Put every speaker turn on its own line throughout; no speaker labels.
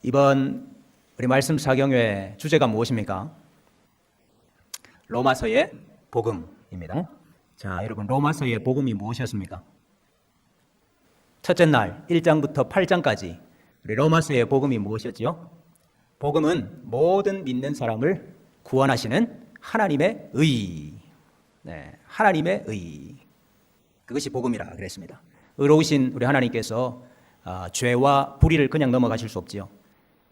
이번 우리 말씀 사경회 주제가 무엇입니까? 로마서의 복음입니다. 자, 여러분, 로마서의 복음이 무엇이었습니까? 첫째 날 1장부터 8장까지 우리 로마서의 복음이 무엇이었죠? 복음은 모든 믿는 사람을 구원하시는 하나님의 의. 하나님의 의. 그것이 복음이라 그랬습니다. 의로우신 우리 하나님께서 죄와 불의를 그냥 넘어가실 수 없지요.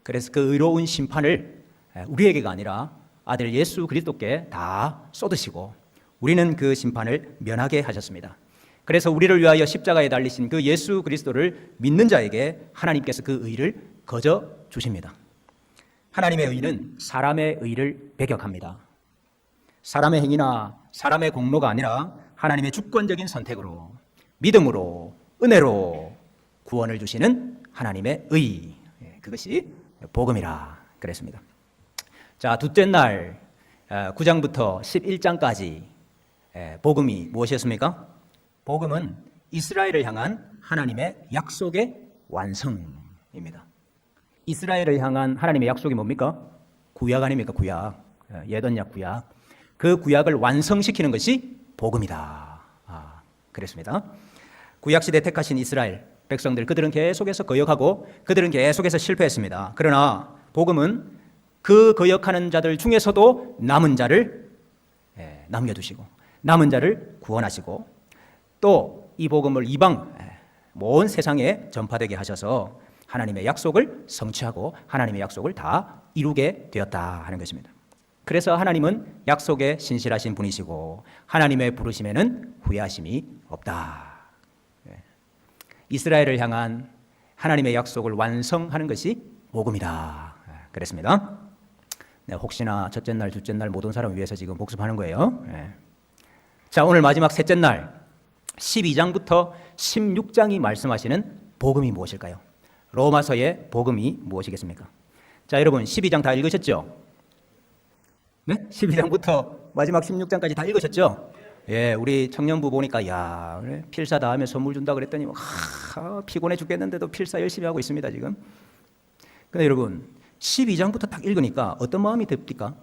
그래서 그 의로운 심판을 우리에게가 아니라 아들 예수 그리스도께 다 쏟으시고 우리는 그 심판을 면하게 하셨습니다. 그래서 우리를 위하여 십자가에 달리신 그 예수 그리스도를 믿는 자에게 하나님께서 그 의를 거저 주십니다. 하나님의 의는 사람의 의를 배격합니다. 사람의 행위나 사람의 공로가 아니라 하나님의 주권적인 선택으로, 믿음으로, 은혜로 구원을 주시는 하나님의 의, 그것이 복음이라 그랬습니다. 자, 둘째 날 9장부터 11장까지 복음이 무엇이었습니까? 복음은 이스라엘을 향한 하나님의 약속의 완성입니다. 이스라엘을 향한 하나님의 약속이 뭡니까? 구약 아닙니까? 구약. 예언약 구약. 그 구약을 완성시키는 것이 복음이다. 그랬습니다. 구약시대 택하신 이스라엘 백성들, 그들은 계속해서 거역하고 그들은 계속해서 실패했습니다. 그러나 복음은 그 거역하는 자들 중에서도 남은 자를 남겨두시고 남은 자를 구원하시고 또 이 복음을 이방 온 세상에 전파되게 하셔서 하나님의 약속을 성취하고 하나님의 약속을 다 이루게 되었다 하는 것입니다. 그래서 하나님은 약속에 신실하신 분이시고 하나님의 부르심에는 후회하심이 없다. 이스라엘을 향한 하나님의 약속을 완성하는 것이 복음이다. 그랬습니다. 혹시나 첫째 날, 둘째 날 못 온 사람을 위해서 지금 복습하는 거예요. 자, 오늘 마지막 셋째 날 12장부터 16장이 말씀하시는 복음이 무엇일까요? 로마서의 복음이 무엇이겠습니까? 자, 여러분 12장 다 읽으셨죠? 네? 12장부터 마지막 16장까지 다 읽으셨죠? 예, 우리 청년부 보니까 야, 그래? 필사 다음에 선물 준다 그랬더니 피곤해 죽겠는데도 필사 열심히 하고 있습니다, 지금. 근데 여러분 12장부터 딱 읽으니까 어떤 마음이 듭니까?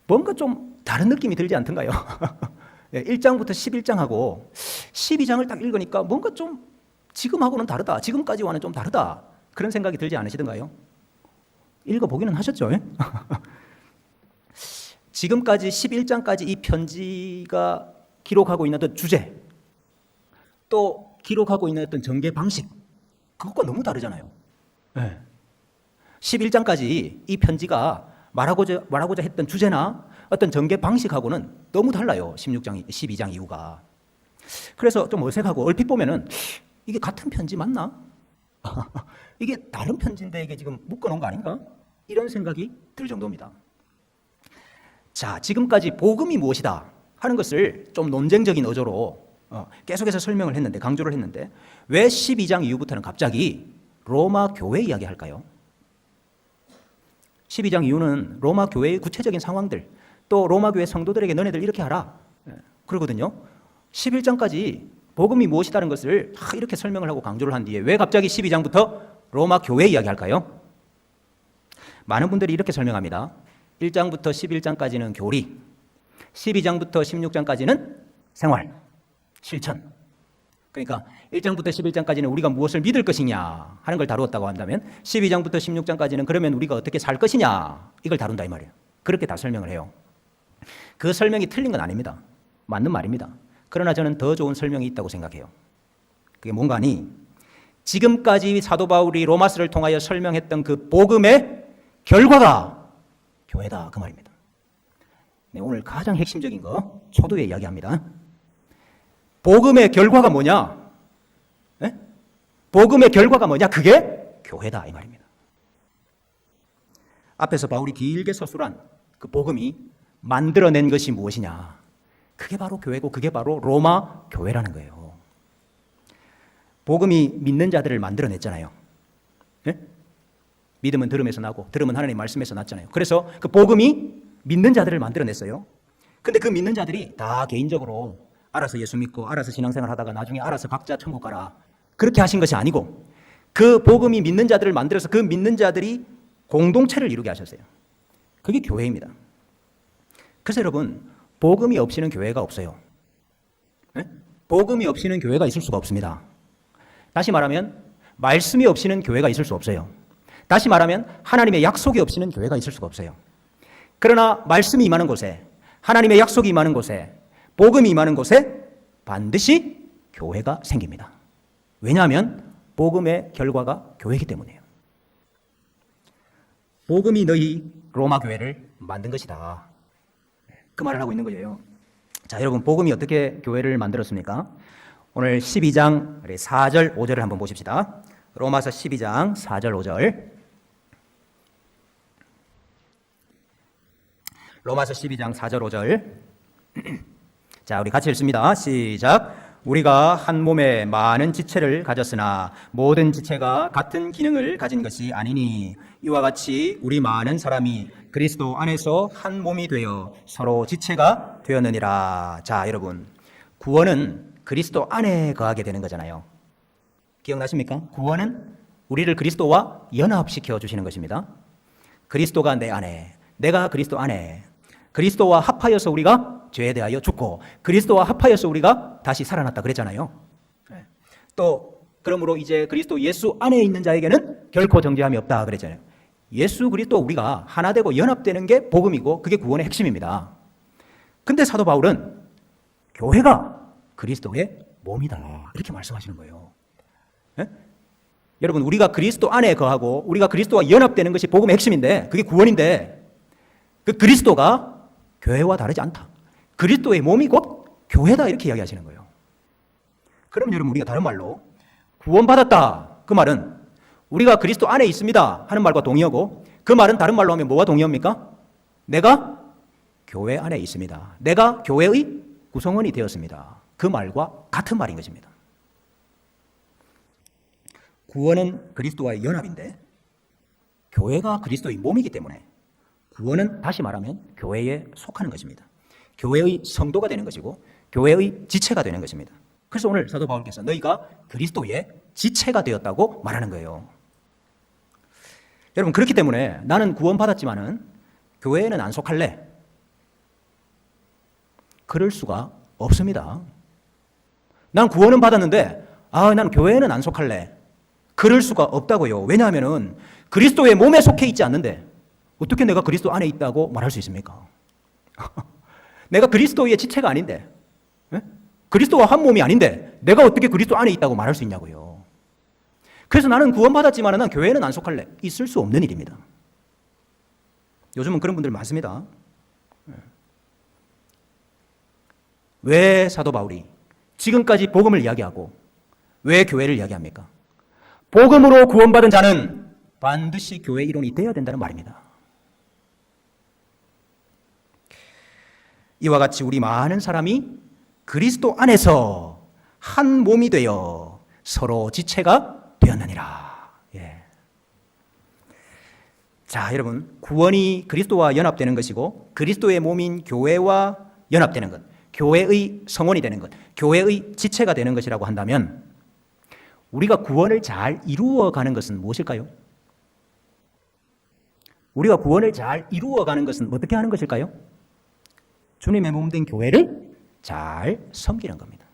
뭔가 좀 다른 느낌이 들지 않던가요? 1장부터 11장하고 12장을 딱 읽으니까 뭔가 좀 지금하고는 다르다, 지금까지와는 좀 다르다, 그런 생각이 들지 않으시던가요? 읽어보기는 하셨죠? 지금까지 11장까지 이 편지가 기록하고 있는 어떤 주제, 또 기록하고 있는 어떤 전개 방식, 그것과 너무 다르잖아요. 11장까지 이 편지가 말하고자 했던 주제나 어떤 전개 방식하고는 너무 달라요. 12장 이후가. 그래서 좀 어색하고 얼핏 보면은 이게 같은 편지 맞나? 이게 다른 편지인데 이게 지금 묶어놓은 거 아닌가? 이런 생각이 들 정도입니다. 자, 지금까지 복음이 무엇이다 하는 것을 좀 논쟁적인 어조로 계속해서 설명을 했는데, 강조를 했는데 왜 12장 이후부터는 갑자기 로마 교회 이야기할까요? 12장 이후는 로마 교회의 구체적인 상황들, 또 로마 교회 성도들에게 너네들 이렇게 하라 그러거든요. 11장까지 복음이 무엇이다는 것을 이렇게 설명을 하고 강조를 한 뒤에 왜 갑자기 12장부터 로마 교회 이야기할까요? 많은 분들이 이렇게 설명합니다. 1장부터 11장까지는 교리, 12장부터 16장까지는 생활, 실천. 그러니까 1장부터 11장까지는 우리가 무엇을 믿을 것이냐 하는 걸 다루었다고 한다면 12장부터 16장까지는 그러면 우리가 어떻게 살 것이냐 이걸 다룬다 이 말이에요. 그렇게 다 설명을 해요. 그 설명이 틀린 건 아닙니다. 맞는 말입니다. 그러나 저는 더 좋은 설명이 있다고 생각해요. 그게 뭔가 하니 지금까지 사도 바울이 로마서를 통하여 설명했던 그 복음의 결과가 교회다 그 말입니다. 네, 오늘 가장 핵심적인 거 초두에 이야기합니다. 복음의 결과가 뭐냐? 네? 복음의 결과가 뭐냐? 그게 교회다 이 말입니다. 앞에서 바울이 길게 서술한 그 복음이 만들어낸 것이 무엇이냐? 그게 바로 교회고 그게 바로 로마 교회라는 거예요. 복음이 믿는 자들을 만들어냈잖아요. 네? 믿음은 들음에서 나고 들음은 하나님 말씀에서 났잖아요. 그래서 그 복음이 믿는 자들을 만들어냈어요. 근데 그 믿는 자들이 다 개인적으로 알아서 예수 믿고 알아서 신앙생활 하다가 나중에 알아서 각자 천국 가라 그렇게 하신 것이 아니고 그 복음이 믿는 자들을 만들어서 그 믿는 자들이 공동체를 이루게 하셨어요. 그게 교회입니다. 그래서 여러분, 복음이 없이는 교회가 없어요. 네? 복음이 없이는 교회가 있을 수가 없습니다. 다시 말하면 말씀이 없이는 교회가 있을 수 없어요. 다시 말하면 하나님의 약속이 없이는 교회가 있을 수가 없어요. 그러나 말씀이 임하는 곳에, 하나님의 약속이 임하는 곳에, 복음이 임하는 곳에 반드시 교회가 생깁니다. 왜냐하면 복음의 결과가 교회이기 때문이에요. 복음이 너희 로마 교회를 만든 것이다. 그 말을 하고 있는 거예요. 자, 여러분, 복음이 어떻게 교회를 만들었습니까? 오늘 12장 4절 5절을 한번 보십시다. 로마서 12장 4절 5절. 로마서 12장 4절 5절. 자, 우리 같이 읽습니다. 시작. 우리가 한 몸에 많은 지체를 가졌으나 모든 지체가 같은 기능을 가진 것이 아니니 이와 같이 우리 많은 사람이 그리스도 안에서 한 몸이 되어 서로 지체가 되었느니라. 자, 여러분, 구원은 그리스도 안에 거하게 되는 거잖아요. 기억나십니까? 구원은 우리를 그리스도와 연합시켜 주시는 것입니다. 그리스도가 내 안에, 내가 그리스도 안에, 그리스도와 합하여서 우리가 죄에 대하여 죽고 그리스도와 합하여서 우리가 다시 살아났다 그랬잖아요. 또 그러므로 이제 그리스도 예수 안에 있는 자에게는 결코 정죄함이 없다 그랬잖아요. 예수 그리스도 우리가 하나 되고 연합되는 게 복음이고 그게 구원의 핵심입니다. 근데 사도 바울은 교회가 그리스도의 몸이다 이렇게 말씀하시는 거예요. 예? 여러분, 우리가 그리스도 안에 거하고 우리가 그리스도와 연합되는 것이 복음의 핵심인데 그게 구원인데 그 그리스도가 교회와 다르지 않다. 그리스도의 몸이 곧 교회다 이렇게 이야기하시는 거예요. 그럼 여러분, 우리가 다른 말로 구원받았다 그 말은 우리가 그리스도 안에 있습니다 하는 말과 동의하고 그 말은 다른 말로 하면 뭐가 동의합니까? 내가 교회 안에 있습니다. 내가 교회의 구성원이 되었습니다. 그 말과 같은 말인 것입니다. 구원은 그리스도와의 연합인데 교회가 그리스도의 몸이기 때문에 구원은 다시 말하면 교회에 속하는 것입니다. 교회의 성도가 되는 것이고 교회의 지체가 되는 것입니다. 그래서 오늘 사도 바울께서 너희가 그리스도의 지체가 되었다고 말하는 거예요. 여러분, 그렇기 때문에 나는 구원받았지만은 교회에는 안 속할래? 그럴 수가 없습니다. 난 구원은 받았는데 난 교회에는 안 속할래? 그럴 수가 없다고요. 왜냐하면은 그리스도의 몸에 속해 있지 않는데 어떻게 내가 그리스도 안에 있다고 말할 수 있습니까? 내가 그리스도의 지체가 아닌데, 그리스도와 한 몸이 아닌데 내가 어떻게 그리스도 안에 있다고 말할 수 있냐고요. 그래서 나는 구원받았지만 난 교회에는 안 속할래. 있을 수 없는 일입니다. 요즘은 그런 분들 많습니다. 왜 사도 바울이 지금까지 복음을 이야기하고 왜 교회를 이야기합니까? 복음으로 구원받은 자는 반드시 교회 일원이 되어야 된다는 말입니다. 이와 같이 우리 많은 사람이 그리스도 안에서 한 몸이 되어 서로 지체가 되었느니라. 예. 자, 여러분, 구원이 그리스도와 연합되는 것이고 그리스도의 몸인 교회와 연합되는 것, 교회의 성원이 되는 것, 교회의 지체가 되는 것이라고 한다면 우리가 구원을 잘 이루어가는 것은 무엇일까요? 우리가 구원을 잘 이루어가는 것은 어떻게 하는 것일까요? 주님의 몸 된 교회를 잘 섬기는 겁니다.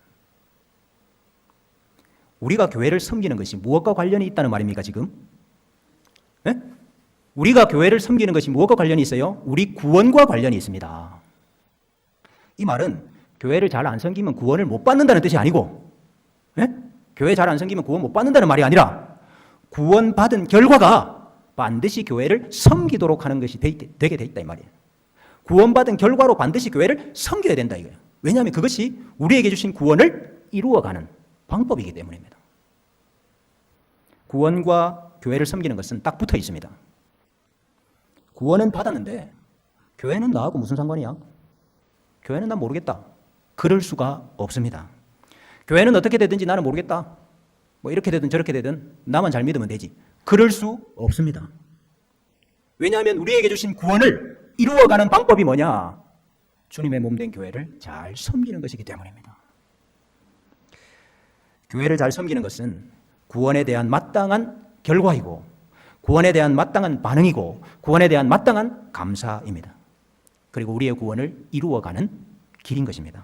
우리가 교회를 섬기는 것이 무엇과 관련이 있다는 말입니까, 지금? 네? 우리가 교회를 섬기는 것이 무엇과 관련이 있어요? 우리 구원과 관련이 있습니다. 이 말은 교회를 잘 안 섬기면 구원을 못 받는다는 뜻이 아니고, 네? 교회 잘 안 섬기면 구원 못 받는다는 말이 아니라 구원받은 결과가 반드시 교회를 섬기도록 하는 것이 되게 돼 있다 이 말이에요. 구원받은 결과로 반드시 교회를 섬겨야 된다 이거예요. 왜냐하면 그것이 우리에게 주신 구원을 이루어가는 방법이기 때문입니다. 구원과 교회를 섬기는 것은 딱 붙어 있습니다. 구원은 받았는데 교회는 나하고 무슨 상관이야? 교회는 난 모르겠다. 그럴 수가 없습니다. 교회는 어떻게 되든지 나는 모르겠다. 뭐 이렇게 되든 저렇게 되든 나만 잘 믿으면 되지. 그럴 수 없습니다. 왜냐하면 우리에게 주신 구원을 이루어가는 방법이 뭐냐? 주님의 몸 된 교회를 잘 섬기는 것이기 때문입니다. 교회를 잘 섬기는 것은 구원에 대한 마땅한 결과이고 구원에 대한 마땅한 반응이고 구원에 대한 마땅한 감사입니다. 그리고 우리의 구원을 이루어가는 길인 것입니다.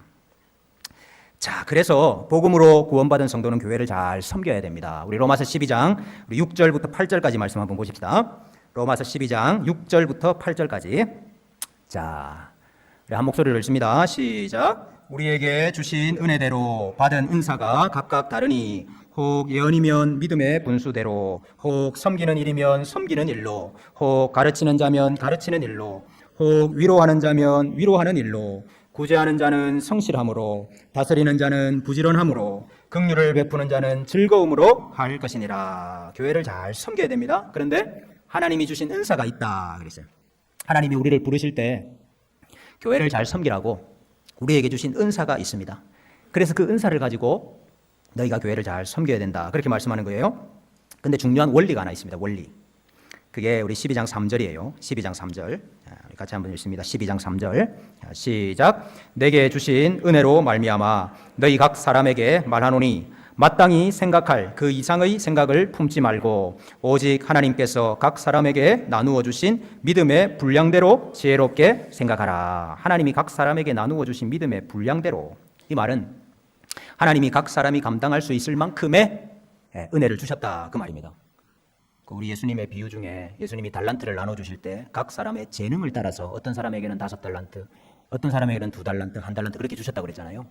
자, 그래서 복음으로 구원받은 성도는 교회를 잘 섬겨야 됩니다. 우리 로마서 12장 우리 6절부터 8절까지 말씀 한번 보십시다. 로마서 12장 6절부터 8절까지. 자, 우리 한 목소리를 읽습니다. 시작. 우리에게 주신 은혜대로 받은 은사가 각각 다르니 혹 예언이면 믿음의 분수대로, 혹 섬기는 일이면 섬기는 일로, 혹 가르치는 자면 가르치는 일로, 혹 위로하는 자면 위로하는 일로, 구제하는 자는 성실함으로, 다스리는 자는 부지런함으로, 긍휼을 베푸는 자는 즐거움으로 할 것이니라. 교회를 잘 섬겨야 됩니다. 그런데 하나님이 주신 은사가 있다 그랬어요. 하나님이 우리를 부르실 때 교회를 잘 섬기라고 우리에게 주신 은사가 있습니다. 그래서 그 은사를 가지고 너희가 교회를 잘 섬겨야 된다. 그렇게 말씀하는 거예요. 근데 중요한 원리가 하나 있습니다. 원리. 그게 우리 12장 3절이에요. 12장 3절. 우리 같이 한번 읽습니다. 12장 3절. 시작. 내게 주신 은혜로 말미암아 너희 각 사람에게 말하노니 마땅히 생각할 그 이상의 생각을 품지 말고 오직 하나님께서 각 사람에게 나누어 주신 믿음의 분량대로 지혜롭게 생각하라. 하나님이 각 사람에게 나누어 주신 믿음의 분량대로. 이 말은 하나님이 각 사람이 감당할 수 있을 만큼의 은혜를 주셨다 그 말입니다. 우리 예수님의 비유 중에 예수님이 달란트를 나눠주실 때 각 사람의 재능을 따라서 어떤 사람에게는 5달란트, 어떤 사람에게는 2달란트, 1달란트 그렇게 주셨다고 그랬잖아요.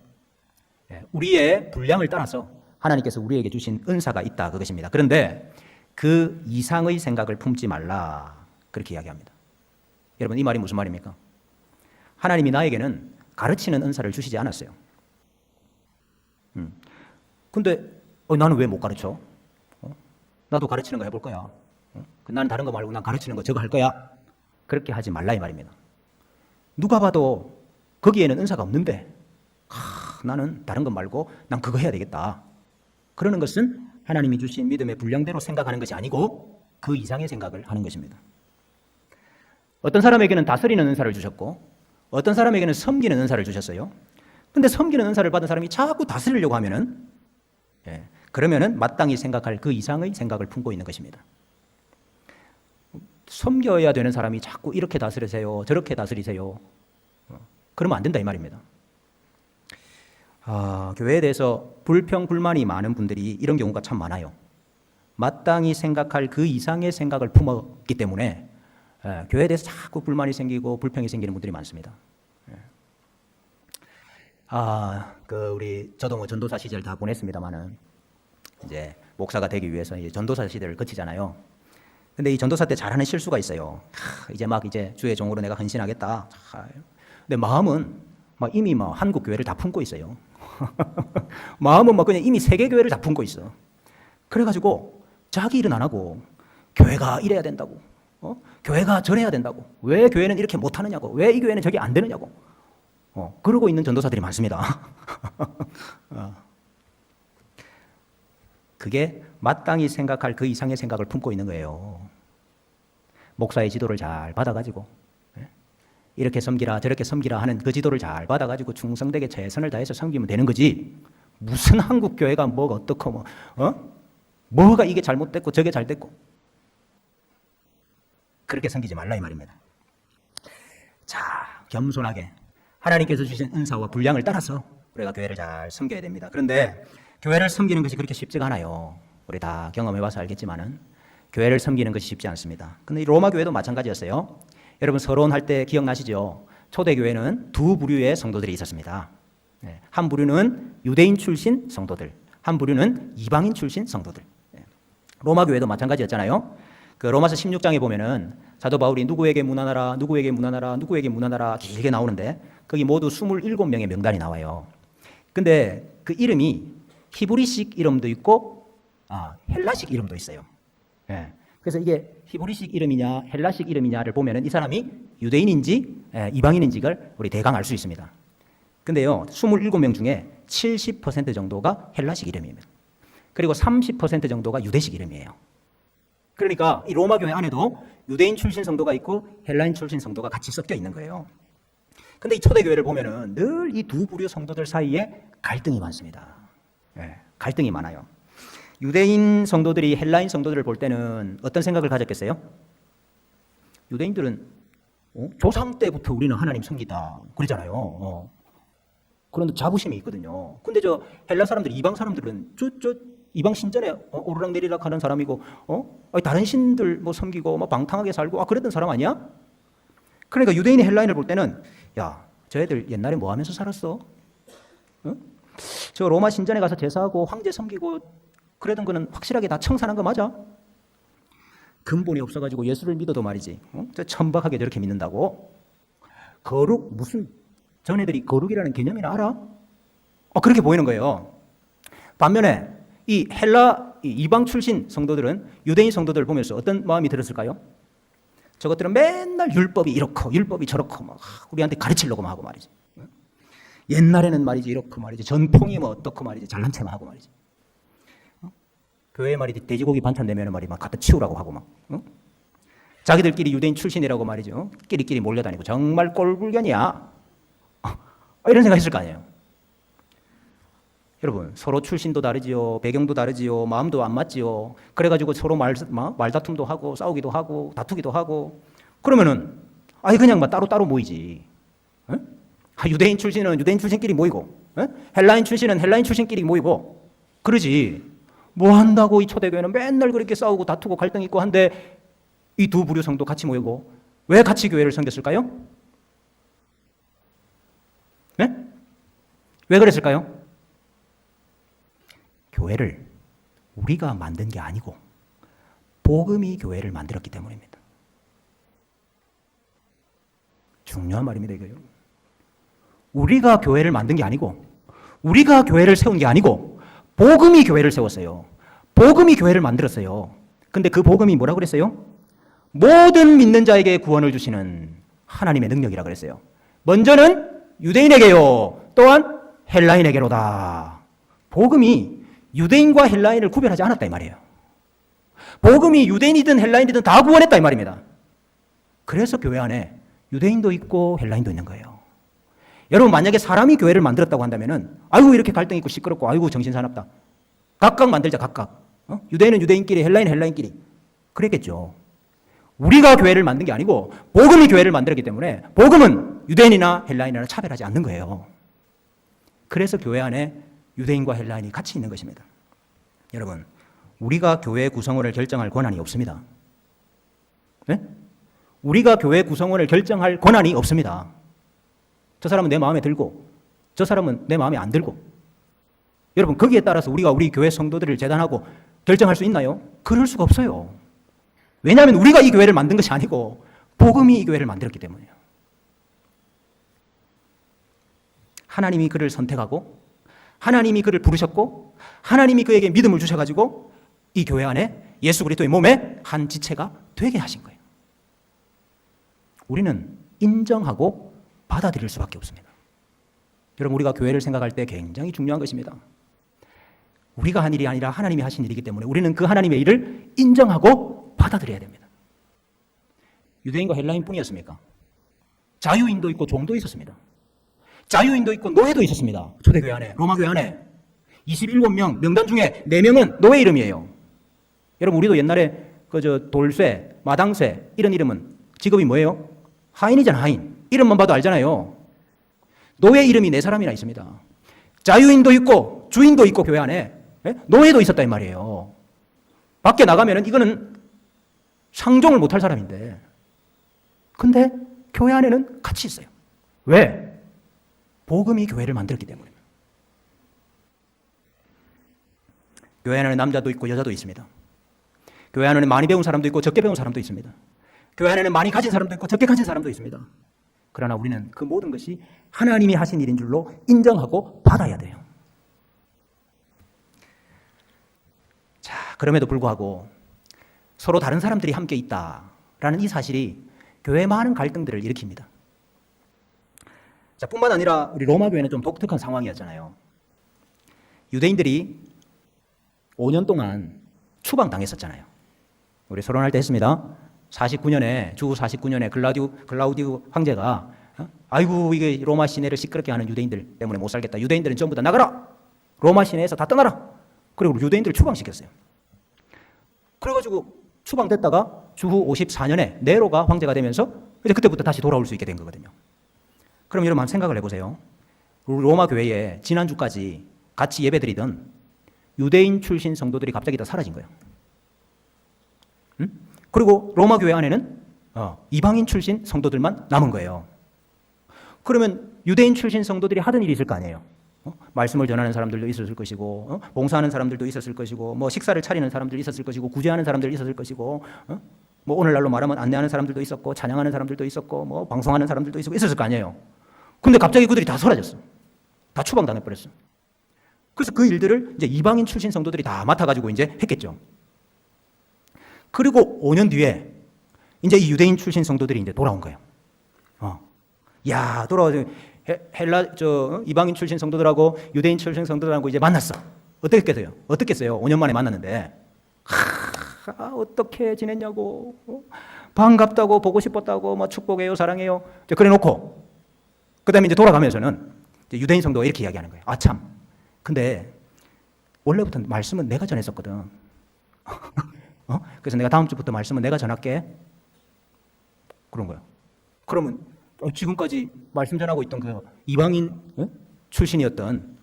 우리의 분량을 따라서 하나님께서 우리에게 주신 은사가 있다 그것입니다. 그런데 그 이상의 생각을 품지 말라 그렇게 이야기합니다. 여러분 이 말이 무슨 말입니까? 하나님이 나에게는 가르치는 은사를 주시지 않았어요. 근데 나는 왜 못 가르쳐? 나도 가르치는 거 해볼 거야. 나는 다른 거 말고 난 가르치는 거 저거 할 거야. 그렇게 하지 말라 이 말입니다. 누가 봐도 거기에는 은사가 없는데 나는 다른 거 말고 난 그거 해야 되겠다. 그러는 것은 하나님이 주신 믿음의 분량대로 생각하는 것이 아니고 그 이상의 생각을 하는 것입니다. 어떤 사람에게는 다스리는 은사를 주셨고 어떤 사람에게는 섬기는 은사를 주셨어요. 근데 섬기는 은사를 받은 사람이 자꾸 다스리려고 하면은 그러면은 마땅히 생각할 그 이상의 생각을 품고 있는 것입니다. 섬겨야 되는 사람이 자꾸 이렇게 다스리세요, 저렇게 다스리세요. 그러면 안 된다 이 말입니다. 교회에 대해서 불평, 불만이 많은 분들이 이런 경우가 참 많아요. 마땅히 생각할 그 이상의 생각을 품었기 때문에 교회에 대해서 자꾸 불만이 생기고 불평이 생기는 분들이 많습니다. 저도 뭐 전도사 시절 다 보냈습니다만은 이제 목사가 되기 위해서 이제 전도사 시대를 거치잖아요. 근데 이 전도사 때 잘하는 실수가 있어요. 이제 주의 종으로 내가 헌신하겠다. 근데 마음은 이미 한국 교회를 다 품고 있어요. 마음은 그냥 이미 세계 교회를 다 품고 있어. 그래가지고 자기 일은 안 하고 교회가 이래야 된다고, 교회가 저래야 된다고, 왜 교회는 이렇게 못하느냐고, 왜 이 교회는 저게 안 되느냐고, 그러고 있는 전도사들이 많습니다. 그게 마땅히 생각할 그 이상의 생각을 품고 있는 거예요. 목사의 지도를 잘 받아가지고 이렇게 섬기라 저렇게 섬기라 하는 그 지도를 잘 받아가지고 충성되게 최선을 다해서 섬기면 되는 거지. 무슨 한국 교회가 뭐가 어떻고 뭐가 이게 잘못됐고 저게 잘됐고 그렇게 섬기지 말라 이 말입니다. 자, 겸손하게 하나님께서 주신 은사와 분량을 따라서 우리가 교회를 잘 섬겨야 됩니다. 그런데 교회를 섬기는 것이 그렇게 쉽지가 않아요. 우리 다 경험해봐서 알겠지만은 교회를 섬기는 것이 쉽지 않습니다. 근데 로마 교회도 마찬가지였어요. 여러분 서론 할 때 기억나시죠? 초대교회는 두 부류의 성도들이 있었습니다. 한 부류는 유대인 출신 성도들, 한 부류는 이방인 출신 성도들. 로마 교회도 마찬가지였잖아요. 그 로마서 16장에 보면은 사도 바울이 누구에게 문안하라, 누구에게 문안하라, 누구에게 문안하라 길게 나오는데 거기 모두 27명의 명단이 나와요. 근데 그 이름이 히브리식 이름도 있고 헬라식 이름도 있어요. 그래서 이게 히브리식 이름이냐 헬라식 이름이냐를 보면은 이 사람이 유대인인지 이방인인지를 우리 대강 알 수 있습니다. 근데요 27명 중에 70% 정도가 헬라식 이름입니다. 그리고 30% 정도가 유대식 이름이에요. 그러니까 이 로마 교회 안에도 유대인 출신 성도가 있고 헬라인 출신 성도가 같이 섞여 있는 거예요. 근데 이 초대교회를 보면은 늘 이 두 부류 성도들 사이에 갈등이 많습니다. 갈등이 많아요. 유대인 성도들이 헬라인 성도들을 볼 때는 어떤 생각을 가졌겠어요? 유대인들은 조상 때부터 우리는 하나님 섬기다 그러잖아요. 그런 자부심이 있거든요. 근데 저 헬라 사람들, 이방 사람들은 저 이방 신전에 오르락내리락 하는 사람이고, 다른 신들 뭐 섬기고 막 방탕하게 살고 그랬던 사람 아니야? 그러니까 유대인이 헬라인을 볼 때는 야, 저 애들 옛날에 뭐 하면서 살았어? 저 로마 신전에 가서 제사하고 황제 섬기고 그러던 거는 확실하게 다 청산한 거 맞아? 근본이 없어가지고 예수를 믿어도 말이지, 저 천박하게 저렇게 믿는다고? 거룩, 무슨 전애들이 거룩이라는 개념이나 알아? 그렇게 보이는 거예요. 반면에 이 헬라 이방 출신 성도들은 유대인 성도들을 보면서 어떤 마음이 들었을까요? 저것들은 맨날 율법이 이렇고 율법이 저렇고 막 우리한테 가르치려고 하고 말이지. 옛날에는 말이지 이렇고 말이지 전통이 뭐 어떻고 말이지 잘난 체만 하고 말이지. 교회 말이지 돼지고기 반찬 내면 말이 막 갖다 치우라고 하고 막. 자기들끼리 유대인 출신이라고 말이죠. 끼리끼리 몰려다니고 정말 꼴불견이야. 이런 생각 했을 거 아니에요. 여러분, 서로 출신도 다르지요, 배경도 다르지요, 마음도 안 맞지요. 그래가지고 서로 말다툼도 하고 싸우기도 하고 다투기도 하고 그러면은 그냥 따로따로 모이지. 유대인 출신은 유대인 출신끼리 모이고, 헬라인 출신은 헬라인 출신끼리 모이고 그러지. 뭐 한다고 이 초대교회는 맨날 그렇게 싸우고 다투고 갈등 있고 한데 이 두 부류 성도 같이 모이고 왜 같이 교회를 섬겼을까요? 네? 왜 그랬을까요? 교회를 우리가 만든 게 아니고 복음이 교회를 만들었기 때문입니다. 중요한 말입니다, 이거요. 우리가 교회를 만든 게 아니고 우리가 교회를 세운 게 아니고 복음이 교회를 세웠어요. 복음이 교회를 만들었어요. 근데 그 복음이 뭐라고 그랬어요? 모든 믿는 자에게 구원을 주시는 하나님의 능력이라고 그랬어요. 먼저는 유대인에게요, 또한 헬라인에게로다. 복음이 유대인과 헬라인을 구별하지 않았다 이 말이에요. 복음이 유대인이든 헬라인이든 다 구원했다 이 말입니다. 그래서 교회 안에 유대인도 있고 헬라인도 있는 거예요. 여러분, 만약에 사람이 교회를 만들었다고 한다면은 아이고 이렇게 갈등 있고 시끄럽고 아이고 정신사납다. 각각 만들자, 각각. 유대인은 유대인끼리, 헬라인은 헬라인끼리. 그랬겠죠. 우리가 교회를 만든 게 아니고 복음이 교회를 만들었기 때문에 복음은 유대인이나 헬라인이나 차별하지 않는 거예요. 그래서 교회 안에 유대인과 헬라인이 같이 있는 것입니다. 여러분, 우리가 교회 구성원을 결정할 권한이 없습니다. 네? 우리가 교회 구성원을 결정할 권한이 없습니다. 저 사람은 내 마음에 들고 저 사람은 내 마음에 안 들고. 여러분, 거기에 따라서 우리가 우리 교회 성도들을 재단하고 결정할 수 있나요? 그럴 수가 없어요. 왜냐하면 우리가 이 교회를 만든 것이 아니고 복음이 이 교회를 만들었기 때문이에요. 하나님이 그를 선택하고 하나님이 그를 부르셨고 하나님이 그에게 믿음을 주셔가지고 이 교회 안에 예수 그리스도의 몸에 한 지체가 되게 하신 거예요. 우리는 인정하고 받아들일 수밖에 없습니다. 여러분, 우리가 교회를 생각할 때 굉장히 중요한 것입니다. 우리가 한 일이 아니라 하나님이 하신 일이기 때문에 우리는 그 하나님의 일을 인정하고 받아들여야 됩니다. 유대인과 헬라인뿐이었습니까? 자유인도 있고 종도 있었습니다. 자유인도 있고 노예도 있었습니다. 초대교회 안에, 로마교회 안에 27명 명단 중에 4명은 노예 이름이에요. 여러분, 우리도 옛날에 돌쇠, 마당쇠 이런 이름은 직업이 뭐예요? 하인이잖아, 하인. 이름만 봐도 알잖아요. 노예 이름이 4사람이나 있습니다. 자유인도 있고 주인도 있고 교회 안에 노예도 있었다 이 말이에요. 밖에 나가면은 이거는 상종을 못할 사람인데, 근데 교회 안에는 같이 있어요. 왜? 복음이 교회를 만들었기 때문입니다. 교회 안에는 남자도 있고 여자도 있습니다. 교회 안에는 많이 배운 사람도 있고 적게 배운 사람도 있습니다. 교회 안에는 많이 가진 사람도 있고 적게 가진 사람도 있습니다. 그러나 우리는 그 모든 것이 하나님이 하신 일인 줄로 인정하고 받아야 돼요. 자, 그럼에도 불구하고 서로 다른 사람들이 함께 있다라는 이 사실이 교회의 많은 갈등들을 일으킵니다. 자, 뿐만 아니라 우리 로마 교회는 좀 독특한 상황이었잖아요. 유대인들이 5년 동안 추방당했었잖아요. 우리 서론할 때 했습니다. 49년에 주 49년에 글라우디우 황제가 아이고 이게 로마 시내를 시끄럽게 하는 유대인들 때문에 못 살겠다. 유대인들은 전부 다 나가라. 로마 시내에서 다 떠나라. 그리고 유대인들을 추방시켰어요. 그래가지고 추방됐다가 주후 54년에 네로가 황제가 되면서 이제 그때부터 다시 돌아올 수 있게 된 거거든요. 그럼 여러분 한번 생각을 해보세요. 로마 교회에 지난주까지 같이 예배드리던 유대인 출신 성도들이 갑자기 다 사라진 거예요. 응? 그리고 로마 교회 안에는 이방인 출신 성도들만 남은 거예요. 그러면 유대인 출신 성도들이 하던 일이 있을 거 아니에요. 말씀을 전하는 사람들도 있었을 것이고, 봉사하는 사람들도 있었을 것이고, 뭐 식사를 차리는 사람들도 있었을 것이고, 구제하는 사람들도 있었을 것이고, 뭐 오늘날로 말하면 안내하는 사람들도 있었고, 찬양하는 사람들도 있었고, 뭐 방송하는 사람들도 있었을 거 아니에요. 근데 갑자기 그들이 다 사라졌어. 다 추방당해버렸어. 그래서 그 일들을 이제 이방인 출신 성도들이 다 맡아가지고 이제 했겠죠. 그리고 5년 뒤에 이제 이 유대인 출신 성도들이 이제 돌아온 거예요. 돌아와서 이방인 출신 성도들하고 유대인 출신 성도들하고 이제 만났어. 어떻겠어요? 5년 만에 만났는데, 어떻게 지냈냐고, 반갑다고, 보고 싶었다고, 뭐 축복해요, 사랑해요. 그래 놓고, 그 다음에 이제 돌아가면서는 이제 유대인 성도가 이렇게 이야기하는 거예요. 참, 근데 원래부터 말씀은 내가 전했었거든. 그래서 내가 다음 주부터 말씀은 내가 전할게. 그런 거야. 그러면 지금까지 말씀 전하고 있던 그 이방인 출신이었던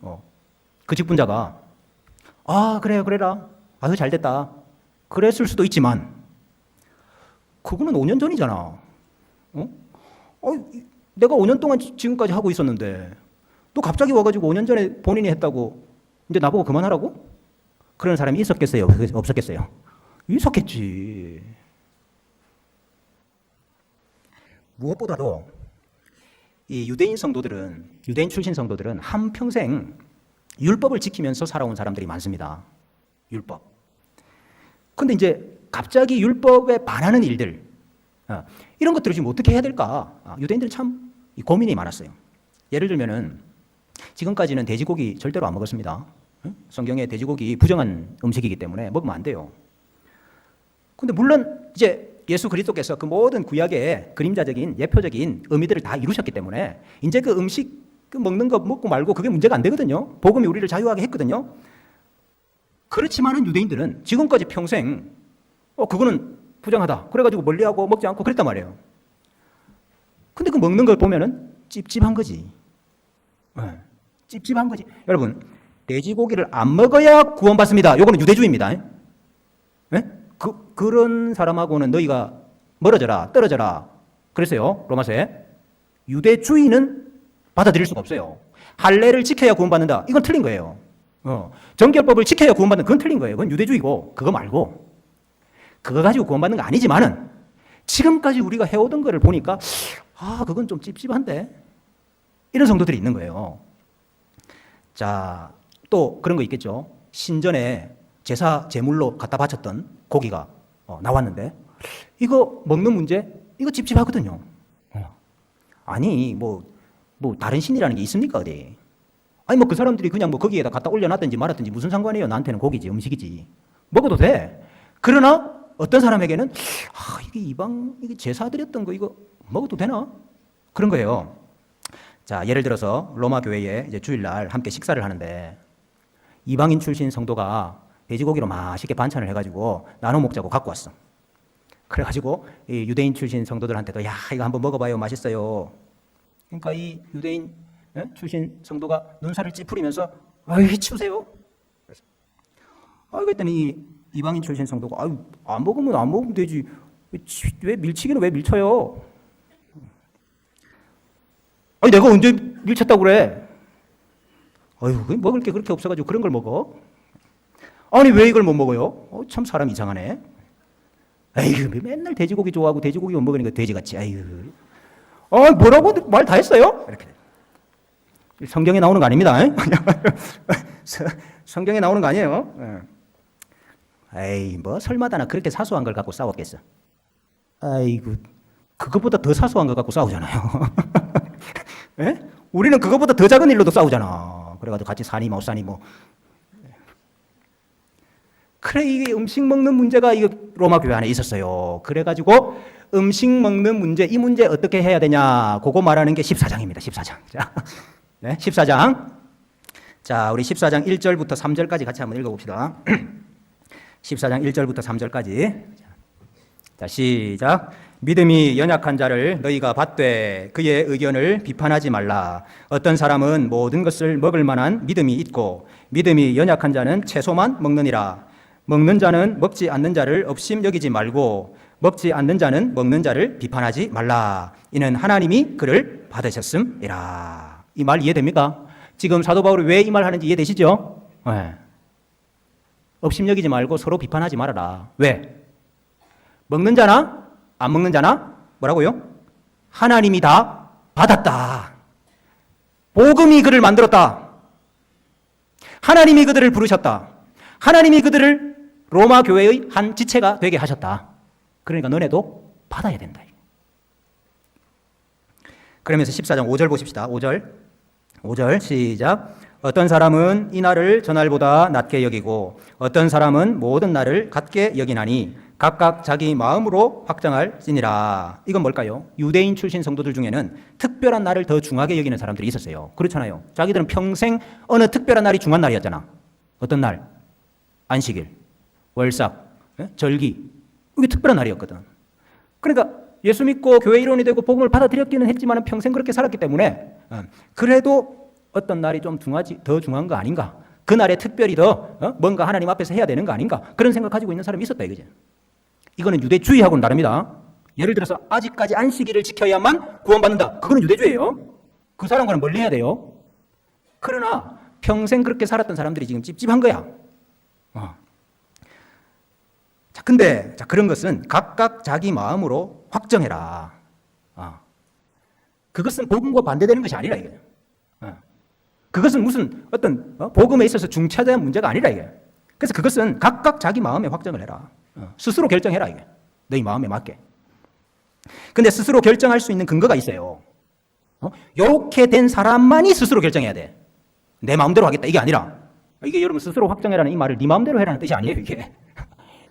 그 직분자가 그래라. 아주 잘 됐다. 그랬을 수도 있지만 그거는 5년 전이잖아. 내가 5년 동안 지금까지 하고 있었는데 또 갑자기 와가지고 5년 전에 본인이 했다고 이제 나보고 그만하라고? 그런 사람이 있었겠어요? 없었겠어요? 있었겠지. 무엇보다도 이 유대인 출신 성도들은 한평생 율법을 지키면서 살아온 사람들이 많습니다. 율법. 근데 이제 갑자기 율법에 반하는 일들, 이런 것들을 지금 어떻게 해야 될까? 유대인들은 참 고민이 많았어요. 예를 들면은 지금까지는 돼지고기 절대로 안 먹었습니다. 성경에 돼지고기 부정한 음식이기 때문에 먹으면 안 돼요. 근데 물론 이제 예수 그리스도께서 그 모든 구약의 그림자적인 예표적인 의미들을 다 이루셨기 때문에 이제 그 음식 먹는 거 먹고 말고 그게 문제가 안 되거든요. 복음이 우리를 자유하게 했거든요. 그렇지만은 유대인들은 지금까지 평생 그거는 부정하다. 그래가지고 멀리하고 먹지 않고 그랬단 말이에요. 근데 그 먹는 걸 보면은 찝찝한 거지. 찝찝한 거지. 여러분, 돼지고기를 안 먹어야 구원받습니다. 요거는 유대주의입니다. 그런 사람하고는 너희가 멀어져라, 떨어져라. 그랬어요, 로마서에. 유대주의는 받아들일 수가 없어요. 할례를 지켜야 구원받는다. 이건 틀린 거예요. 정결법을 지켜야 구원받는 그건 틀린 거예요. 그건 유대주의고, 그거 말고. 그거 가지고 구원받는 거 아니지만은 지금까지 우리가 해오던 거를 보니까 그건 좀 찝찝한데? 이런 성도들이 있는 거예요. 자, 또 그런 거 있겠죠. 신전에 제사 제물로 갖다 바쳤던 고기가 나왔는데 이거 먹는 문제, 이거 찝찝하거든요. 아니 뭐 다른 신이라는 게 있습니까 어디? 아니 뭐 그 사람들이 그냥 뭐 거기에다 갖다 올려놨든지 말았든지 무슨 상관이에요? 나한테는 고기지, 음식이지. 먹어도 돼. 그러나 어떤 사람에게는 이게 제사 드렸던 거 이거 먹어도 되나? 그런 거예요. 자, 예를 들어서 로마 교회에 이제 주일날 함께 식사를 하는데 이방인 출신 성도가 돼지고기로 맛있게 반찬을 해가지고 나눠 먹자고 갖고 왔어. 그래가지고 이 유대인 출신 성도들한테도 이거 한번 먹어봐요, 맛있어요. 그러니까 이 유대인 출신 성도가 눈살을 찌푸리면서 치우세요. 그랬더니 이방인 출신 성도가 안 먹으면 되지. 왜 밀치기는 왜 밀쳐요? 내가 언제 밀쳤다고 그래? 먹을 게 그렇게 없어가지고 그런 걸 먹어? 아니 왜 이걸 못 먹어요? 참 사람 이상하네. 맨날 돼지고기 좋아하고 돼지고기 못 먹으니까 돼지같이. 뭐라고 말 다 했어요? 이렇게. 성경에 나오는 거 아닙니다. 성경에 나오는 거 아니에요. 뭐 설마다나 그렇게 사소한 걸 갖고 싸웠겠어. 그거보다 더 사소한 걸 갖고 싸우잖아요. 우리는 그거보다 더 작은 일로도 싸우잖아. 그래가지고 같이 사니 못 사니 뭐. 그래, 이게 음식 먹는 문제가 이거 로마 교회 안에 있었어요. 그래가지고 음식 먹는 문제, 이 문제 어떻게 해야 되냐, 그거 말하는 게 14장입니다. 14장. 자, 14장. 자, 우리 14장 1절부터 3절까지 같이 한번 읽어봅시다. 14장 1절부터 3절까지. 자, 시작. 믿음이 연약한 자를 너희가 받되 그의 의견을 비판하지 말라. 어떤 사람은 모든 것을 먹을 만한 믿음이 있고 믿음이 연약한 자는 채소만 먹느니라. 먹는 자는 먹지 않는 자를 업심 여기지 말고 먹지 않는 자는 먹는 자를 비판하지 말라. 이는 하나님이 그를 받으셨음이라. 이 말 이해됩니까? 지금 사도 바울이 왜 이 말 하는지 이해되시죠? 네. 업심 여기지 말고 서로 비판하지 말아라. 왜? 먹는 자나 안 먹는 자나 뭐라고요? 하나님이 다 받았다. 복음이 그를 만들었다. 하나님이 그들을 부르셨다. 하나님이 그들을 로마 교회의 한 지체가 되게 하셨다. 그러니까 너네도 받아야 된다. 그러면서 14장 5절 보십시다. 5절 시작. 어떤 사람은 이 날을 저날보다 낮게 여기고 어떤 사람은 모든 날을 같게 여기나니 각각 자기 마음으로 확정할지니라. 이건 뭘까요? 유대인 출신 성도들 중에는 특별한 날을 더 중하게 여기는 사람들이 있었어요. 그렇잖아요. 자기들은 평생 어느 특별한 날이 중한 날이었잖아. 어떤 날? 안식일, 월삭, 절기. 이게 특별한 날이었거든. 그러니까 예수 믿고 교회 일원이 되고 복음을 받아들였기는 했지만 평생 그렇게 살았기 때문에 그래도 어떤 날이 좀 더 중요한 거 아닌가? 그 날에 특별히 더 뭔가 하나님 앞에서 해야 되는 거 아닌가? 그런 생각 가지고 있는 사람이 있었다 이거지. 이거는 유대주의하고는 다릅니다. 예를 들어서 아직까지 안식일을 지켜야만 구원받는다. 그거는 유대주의예요. 그 사람과는 멀리 해야 돼요. 그러나 평생 그렇게 살았던 사람들이 지금 찝찝한 거야. 자, 근데 그런 것은 각각 자기 마음으로 확정해라. 그것은 복음과 반대되는 것이 아니라 이게. 그것은 무슨 어떤 복음에 있어서 중차대한 문제가 아니라 이게. 그래서 그것은 각각 자기 마음에 확정을 해라. 스스로 결정해라 이게. 너희 마음에 맞게. 근데 스스로 결정할 수 있는 근거가 있어요. 이렇게 된 사람만이 스스로 결정해야 돼. 내 마음대로 하겠다 이게 아니라. 이게 여러분 스스로 확정해라는 이 말을 네 마음대로 해라는 뜻이 아니에요 이게.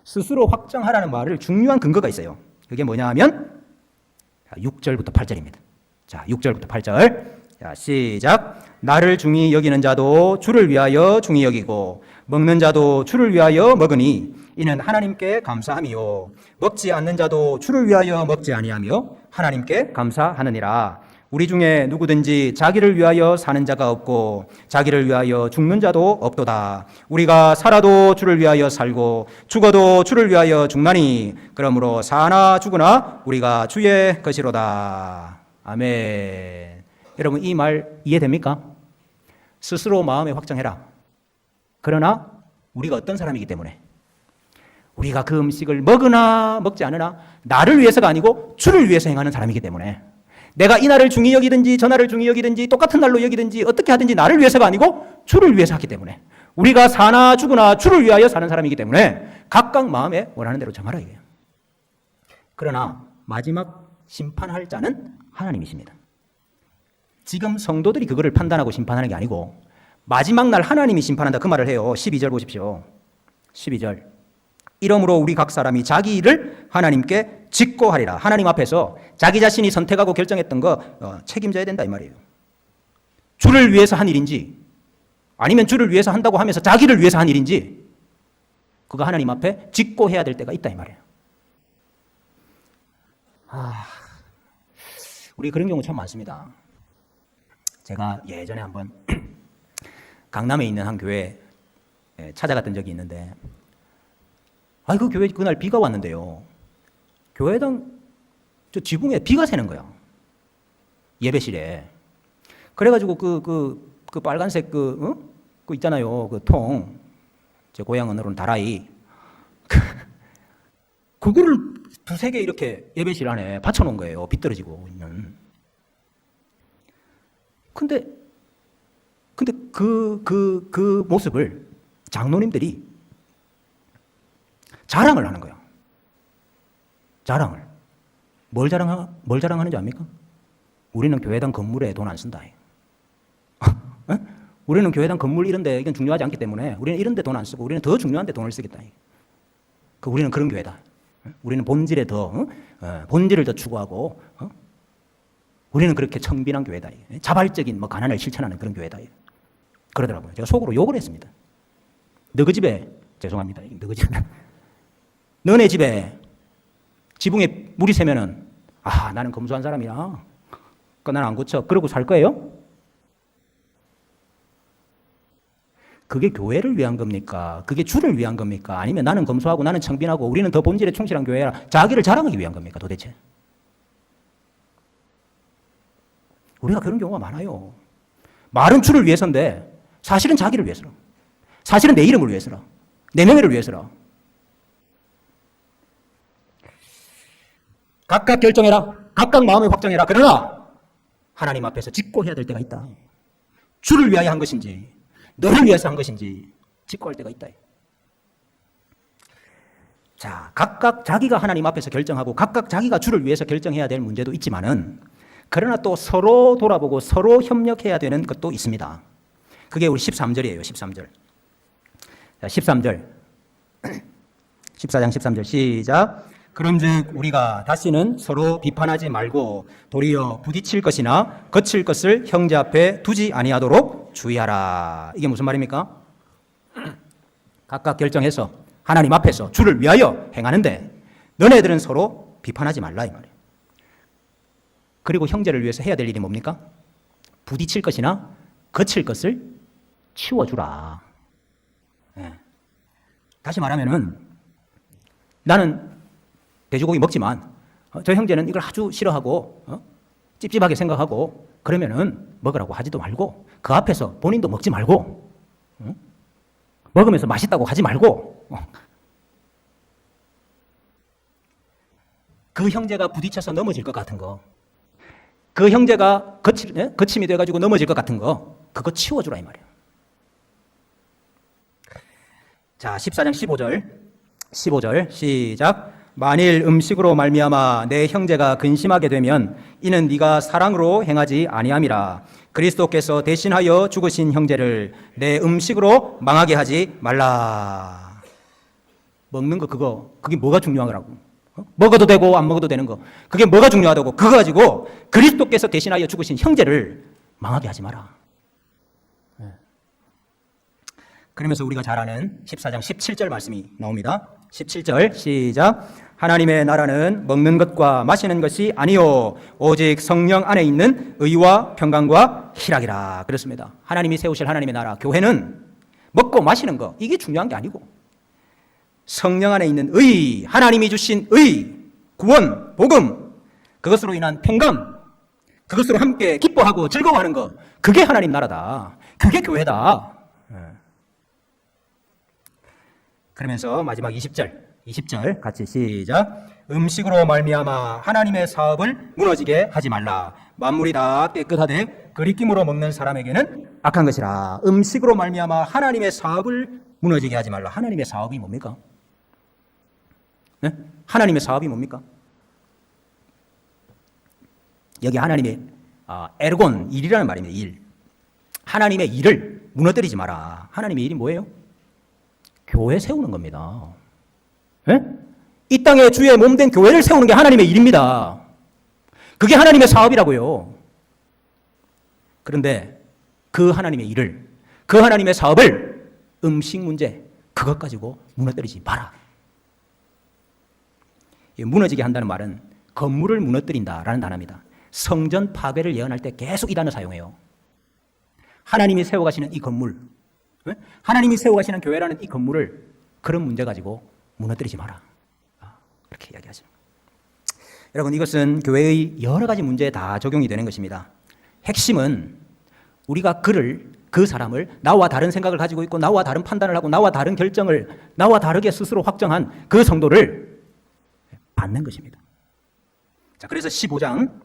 스스로 확정하라는 말을 중요한 근거가 있어요. 그게 뭐냐 하면 6절부터 8절입니다. 자, 6절부터 8절. 자, 시작. 나를 중히 여기는 자도 주를 위하여 중히 여기고 먹는 자도 주를 위하여 먹으니 이는 하나님께 감사함이요 먹지 않는 자도 주를 위하여 먹지 아니하며 하나님께 감사하느니라. 우리 중에 누구든지 자기를 위하여 사는 자가 없고 자기를 위하여 죽는 자도 없도다. 우리가 살아도 주를 위하여 살고 죽어도 주를 위하여 죽나니 그러므로 사나 죽으나 우리가 주의 것이로다. 아멘. 여러분 이 말 이해됩니까? 스스로 마음에 확정해라. 그러나 우리가 어떤 사람이기 때문에 우리가 그 음식을 먹으나 먹지 않으나 나를 위해서가 아니고 주를 위해서 행하는 사람이기 때문에 내가 이 날을 중히 여기든지 저 날을 중히 여기든지 똑같은 날로 여기든지 어떻게 하든지 나를 위해서가 아니고 주를 위해서 하기 때문에 우리가 사나 죽으나 주를 위하여 사는 사람이기 때문에 각각 마음에 원하는 대로 정하라 이거예요. 그러나 마지막 심판할 자는 하나님이십니다. 지금 성도들이 그거를 판단하고 심판하는 게 아니고 마지막 날 하나님이 심판한다 그 말을 해요. 12절 보십시오. 12절. 이러므로 우리 각 사람이 자기 일을 하나님께 직고하리라. 하나님 앞에서 자기 자신이 선택하고 결정했던 거 책임져야 된다 이 말이에요. 주를 위해서 한 일인지 아니면 주를 위해서 한다고 하면서 자기를 위해서 한 일인지 그거 하나님 앞에 직고해야 될 때가 있다 이 말이에요. 우리 그런 경우 참 많습니다. 제가 예전에 한번 강남에 있는 한 교회에 찾아갔던 적이 있는데 그 교회 그날 비가 왔는데요. 교회당 저 지붕에 비가 새는 거야. 예배실에. 그래가지고 그 빨간색 그 있잖아요. 그 통. 제 고향 언어로는 다라이. 그거를 두세 개 이렇게 예배실 안에 받쳐놓은 거예요. 비 떨어지고 있는. 근데 그 모습을 장로님들이 자랑을 하는 거야. 자랑을. 뭘 자랑하는지 압니까? 우리는 교회당 건물에 돈 안 쓴다. 우리는 교회당 건물 이런데 이건 중요하지 않기 때문에 우리는 이런데 돈 안 쓰고 우리는 더 중요한데 돈을 쓰겠다. 우리는 그런 교회다. 우리는 본질을 더 추구하고 우리는 그렇게 청빈한 교회다. 자발적인 가난을 실천하는 그런 교회다. 그러더라고요. 제가 속으로 욕을 했습니다. 너희 집에, 죄송합니다. 너희 집에, 너네 집에 지붕에 물이 새면은, 나는 검소한 사람이야. 나는 안 고쳐. 그러고 살 거예요? 그게 교회를 위한 겁니까? 그게 주를 위한 겁니까? 아니면 나는 검소하고 나는 청빈하고 우리는 더 본질에 충실한 교회라 자기를 자랑하기 위한 겁니까? 도대체? 우리가 그런 경우가 많아요. 말은 주를 위해서인데 사실은 자기를 위해서라. 사실은 내 이름을 위해서라. 내 명예를 위해서라. 각각 결정해라. 각각 마음을 확정해라. 그러나 하나님 앞에서 짓고 해야 될 때가 있다. 주를 위하여 한 것인지 너를 위해서 한 것인지 짓고 할 때가 있다. 자, 각각 자기가 하나님 앞에서 결정하고 각각 자기가 주를 위해서 결정해야 될 문제도 있지만은 그러나 또 서로 돌아보고 서로 협력해야 되는 것도 있습니다. 그게 우리 13절이에요. 13절. 자, 13절. 14장 13절 시작. 그런즉 우리가 다시는 서로 비판하지 말고 도리어 부딪힐 것이나 거칠 것을 형제 앞에 두지 아니하도록 주의하라. 이게 무슨 말입니까? 각각 결정해서 하나님 앞에서 주를 위하여 행하는데 너네들은 서로 비판하지 말라 이 말이에요. 그리고 형제를 위해서 해야 될 일이 뭡니까? 부딪힐 것이나 거칠 것을 치워주라. 네. 다시 말하면은 나는 돼지고기 먹지만 저 형제는 이걸 아주 싫어하고 찝찝하게 생각하고 그러면은 먹으라고 하지도 말고 그 앞에서 본인도 먹지 말고 먹으면서 맛있다고 하지 말고 그 형제가 부딪혀서 넘어질 것 같은 거, 그 형제가 거침이 돼가지고 넘어질 것 같은 거, 그거 치워주라 이 말이에요. 자, 14장 15절 시작. 만일 음식으로 말미암아 내 형제가 근심하게 되면 이는 네가 사랑으로 행하지 아니함이라. 그리스도께서 대신하여 죽으신 형제를 내 음식으로 망하게 하지 말라. 먹는 거 그게 뭐가 중요한 거라고? 먹어도 되고 안 먹어도 되는 거, 그게 뭐가 중요하다고? 그거 가지고 그리스도께서 대신하여 죽으신 형제를 망하게 하지 마라. 그러면서 우리가 잘 아는 14장 17절 말씀이 나옵니다. 17절 시작. 하나님의 나라는 먹는 것과 마시는 것이 아니요 오직 성령 안에 있는 의와 평강과 희락이라. 그렇습니다. 하나님이 세우실 하나님의 나라, 교회는 먹고 마시는 거 이게 중요한 게 아니고 성령 안에 있는 의, 하나님이 주신 의, 구원, 복음, 그것으로 인한 평강, 그것으로 함께 기뻐하고 즐거워하는 것, 그게 하나님 나라다. 그게 교회다. 그러면서 마지막 20절 같이 시작. 음식으로 말미암아 하나님의 사업을 무너지게 하지 말라. 만물이 다 깨끗하되 그리낌으로 먹는 사람에게는 악한 것이라. 음식으로 말미암아 하나님의 사업을 무너지게 하지 말라. 하나님의 사업이 뭡니까? 네? 하나님의 사업이 뭡니까? 여기 하나님의 에르곤, 일이라는 말입니다. 일. 하나님의 일을 무너뜨리지 마라. 하나님의 일이 뭐예요? 교회 세우는 겁니다. 네? 이 땅에 주의 몸된 교회를 세우는 게 하나님의 일입니다. 그게 하나님의 사업이라고요. 그런데 그 하나님의 일을, 그 하나님의 사업을 음식 문제, 그것 가지고 무너뜨리지 마라. 무너지게 한다는 말은 건물을 무너뜨린다라는 단어입니다. 성전 파괴를 예언할 때 계속 이 단어 사용해요. 하나님이 세워가시는 이 건물, 하나님이 세워가시는 교회라는 이 건물을 그런 문제 가지고 무너뜨리지 마라. 그렇게 이야기하죠. 여러분, 이것은 교회의 여러 가지 문제에 다 적용이 되는 것입니다. 핵심은 우리가 그 사람을 나와 다른 생각을 가지고 있고 나와 다른 판단을 하고 나와 다른 결정을 나와 다르게 스스로 확정한 그 성도를 받는 것입니다. 자, 그래서 15장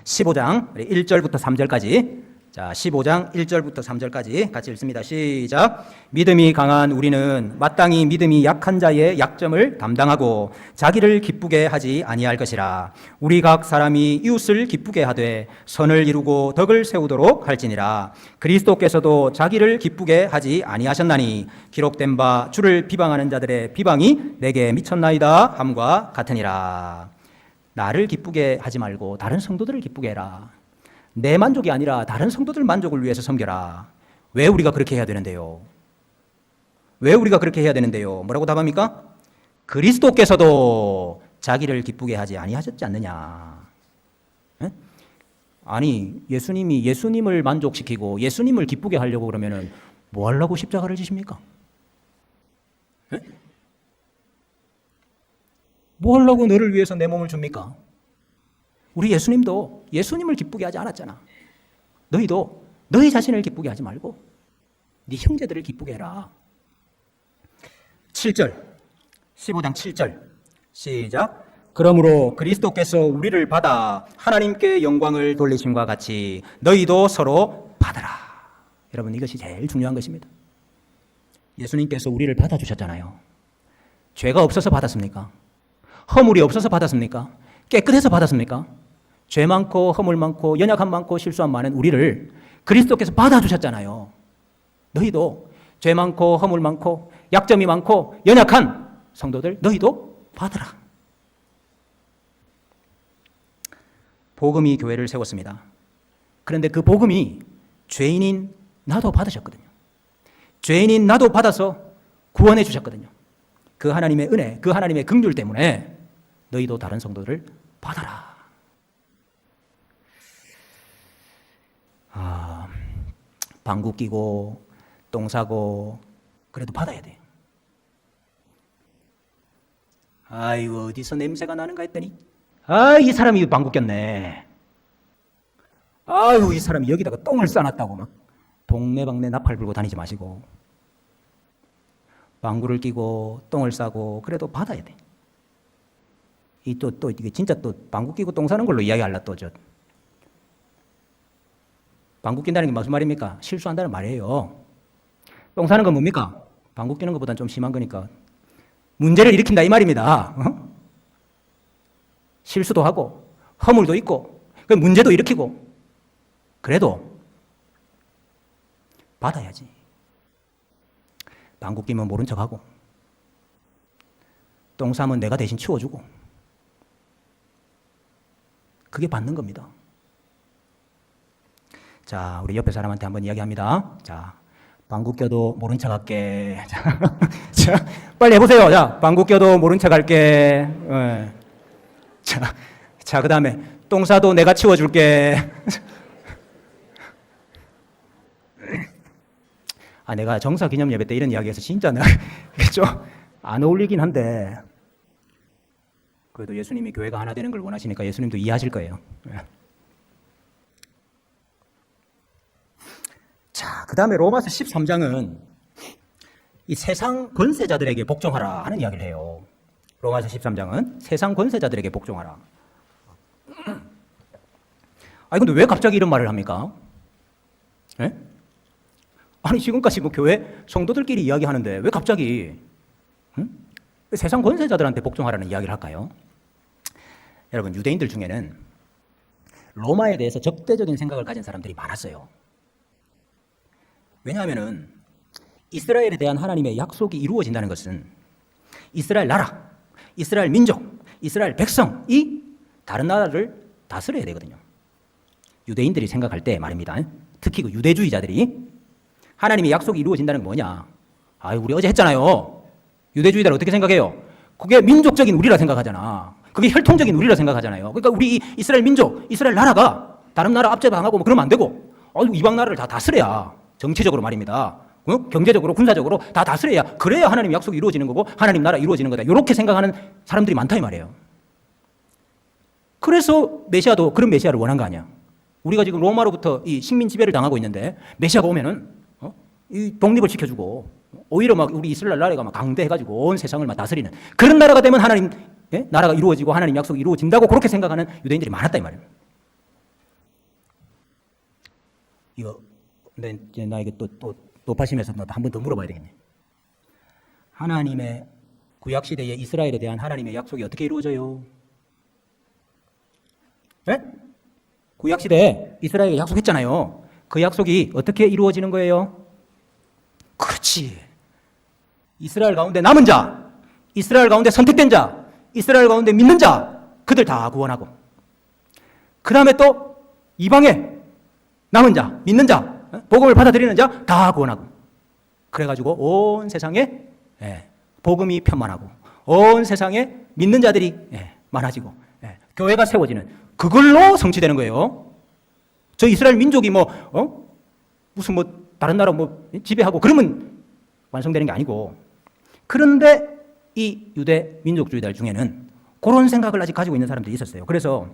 1절부터 3절까지, 자, 15장 1절부터 3절까지 같이 읽습니다. 시작. 믿음이 강한 우리는 마땅히 믿음이 약한 자의 약점을 담당하고 자기를 기쁘게 하지 아니할 것이라. 우리 각 사람이 이웃을 기쁘게 하되 선을 이루고 덕을 세우도록 할지니라. 그리스도께서도 자기를 기쁘게 하지 아니하셨나니 기록된 바 주를 비방하는 자들의 비방이 내게 미쳤나이다 함과 같으니라. 나를 기쁘게 하지 말고 다른 성도들을 기쁘게 해라. 내 만족이 아니라 다른 성도들 만족을 위해서 섬겨라. 왜 우리가 그렇게 해야 되는데요? 왜 우리가 그렇게 해야 되는데요? 뭐라고 답합니까? 그리스도께서도 자기를 기쁘게 하지 아니하셨지 않느냐. 에? 아니, 예수님을 만족시키고 예수님을 기쁘게 하려고 그러면은 뭐 하려고 십자가를 지십니까? 에? 뭐 하려고 너를 위해서 내 몸을 줍니까? 우리 예수님도 예수님을 기쁘게 하지 않았잖아. 너희도 너희 자신을 기쁘게 하지 말고 네 형제들을 기쁘게 해라. 7절, 15장 7절 시작. 그러므로 그리스도께서 우리를 받아 하나님께 영광을 돌리심과 같이 너희도 서로 받으라. 여러분, 이것이 제일 중요한 것입니다. 예수님께서 우리를 받아주셨잖아요. 죄가 없어서 받았습니까? 허물이 없어서 받았습니까? 깨끗해서 받았습니까? 죄 많고 허물 많고 연약함 많고 실수함 많은 우리를 그리스도께서 받아주셨잖아요. 너희도 죄 많고 허물 많고 약점이 많고 연약한 성도들 너희도 받으라. 복음이 교회를 세웠습니다. 그런데 그 복음이 죄인인 나도 받으셨거든요. 죄인인 나도 받아서 구원해 주셨거든요. 그 하나님의 은혜, 그 하나님의 긍휼 때문에 너희도 다른 성도들을 받아라. 방구 끼고 똥 싸고 그래도 받아야 돼. 아이고, 어디서 냄새가 나는가 했더니 이 사람이 방구 꼈네. 아유, 이 사람이 여기다가 똥을 싸놨다고 막 동네방네 나팔 불고 다니지 마시고 방구를 끼고 똥을 싸고 그래도 받아야 돼. 또 이게 진짜 또 방구 끼고 똥 싸는 걸로 이야기하려 또 방구 낀다는 게 무슨 말입니까? 실수한다는 말이에요. 똥 싸는 건 뭡니까? 방구 끼는 것보다는 좀 심한 거니까 문제를 일으킨다 이 말입니다. 실수도 하고 허물도 있고 그 문제도 일으키고 그래도 받아야지. 방구 끼면 모른 척하고 똥 싸면 내가 대신 치워주고 그게 받는 겁니다. 자, 우리 옆에 사람한테 한번 이야기합니다. 자, 방구 껴도 모른 척 할게. 자, 빨리 해보세요. 자, 방구 껴도 모른 척 할게. 네. 자, 그 다음에 똥 싸도 내가 치워줄게. 내가 정사 기념 예배 때 이런 이야기해서 진짜 내가 좀 안 어울리긴 한데 그래도 예수님이 교회가 하나 되는 걸 원하시니까 예수님도 이해하실 거예요. 자, 그 다음에 로마서 13장은 이 세상 권세자들에게 복종하라 하는 이야기를 해요. 로마서 13장은 세상 권세자들에게 복종하라. 근데 왜 갑자기 이런 말을 합니까? 예? 지금까지 뭐 교회 성도들끼리 이야기하는데 왜 갑자기 왜 세상 권세자들한테 복종하라는 이야기를 할까요? 여러분, 유대인들 중에는 로마에 대해서 적대적인 생각을 가진 사람들이 많았어요. 왜냐하면은 이스라엘에 대한 하나님의 약속이 이루어진다는 것은 이스라엘 나라, 이스라엘 민족, 이스라엘 백성이 다른 나라를 다스려야 되거든요. 유대인들이 생각할 때 말입니다. 특히 그 유대주의자들이 하나님의 약속이 이루어진다는 게 뭐냐? 우리 어제 했잖아요. 유대주의자를 어떻게 생각해요? 그게 민족적인 우리라 생각하잖아. 그게 혈통적인 우리라 생각하잖아요. 그러니까 우리 이스라엘 민족, 이스라엘 나라가 다른 나라 압제당하고 뭐 그러면 안 되고 이방 나라를 다 다스려야 정치적으로 말입니다. 경제적으로 군사적으로 다 다스려야 그래야 하나님 약속이 이루어지는 거고 하나님 나라 이루어지는 거다. 이렇게 생각하는 사람들이 많다 이 말이에요. 그래서 메시아도 그런 메시아를 원한 거 아니야. 우리가 지금 로마로부터 이 식민 지배를 당하고 있는데 메시아가 오면은 이 독립을 지켜주고 오히려 막 우리 이스라엘 나라가 막 강대해가지고 온 세상을 막 다스리는 그런 나라가 되면 하나님 나라가 이루어지고 하나님 약속이 이루어진다고 그렇게 생각하는 유대인들이 많았다 이 말이에요. 근데 이제 나에게 또 높아심에서 한 번 더 물어봐야 되겠네. 하나님의 구약 시대의 이스라엘에 대한 하나님의 약속이 어떻게 이루어져요? 네? 구약 시대에 이스라엘에 약속했잖아요. 그 약속이 어떻게 이루어지는 거예요? 그렇지. 이스라엘 가운데 남은 자, 이스라엘 가운데 선택된 자, 이스라엘 가운데 믿는 자, 그들 다 구원하고 그 다음에 또 이방에 남은 자, 믿는 자, 복음을 받아들이는 자 다 구원하고. 그래가지고 온 세상에 복음이 편만하고 온 세상에 믿는 자들이 많아지고 교회가 세워지는 그걸로 성취되는 거예요. 저 이스라엘 민족이 무슨 다른 나라 지배하고 그러면 완성되는 게 아니고. 그런데 이 유대 민족주의들 중에는 그런 생각을 아직 가지고 있는 사람들이 있었어요. 그래서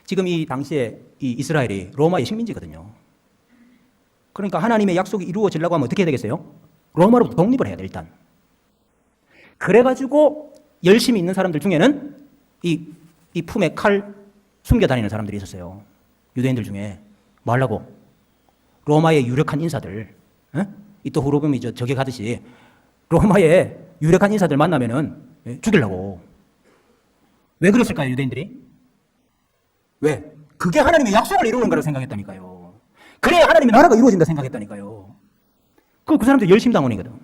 지금 이 당시에 이 이스라엘이 로마의 식민지거든요. 그러니까 하나님의 약속이 이루어지려고 하면 어떻게 해야 되겠어요? 로마로부터 독립을 해야 돼, 일단. 그래가지고 열심히 있는 사람들 중에는 이 품에 칼 숨겨 다니는 사람들이 있었어요. 유대인들 중에. 뭐 하려고? 로마의 유력한 인사들, 이또 후로금이 저기 가듯이 로마의 유력한 인사들 만나면은 죽이려고. 왜 그랬을까요, 유대인들이? 왜? 그게 하나님의 약속을 이루는 거라고 생각했다니까요. 그래야 하나님의 나라가 이루어진다 생각했다니까요. 그 사람들 열심당원이거든.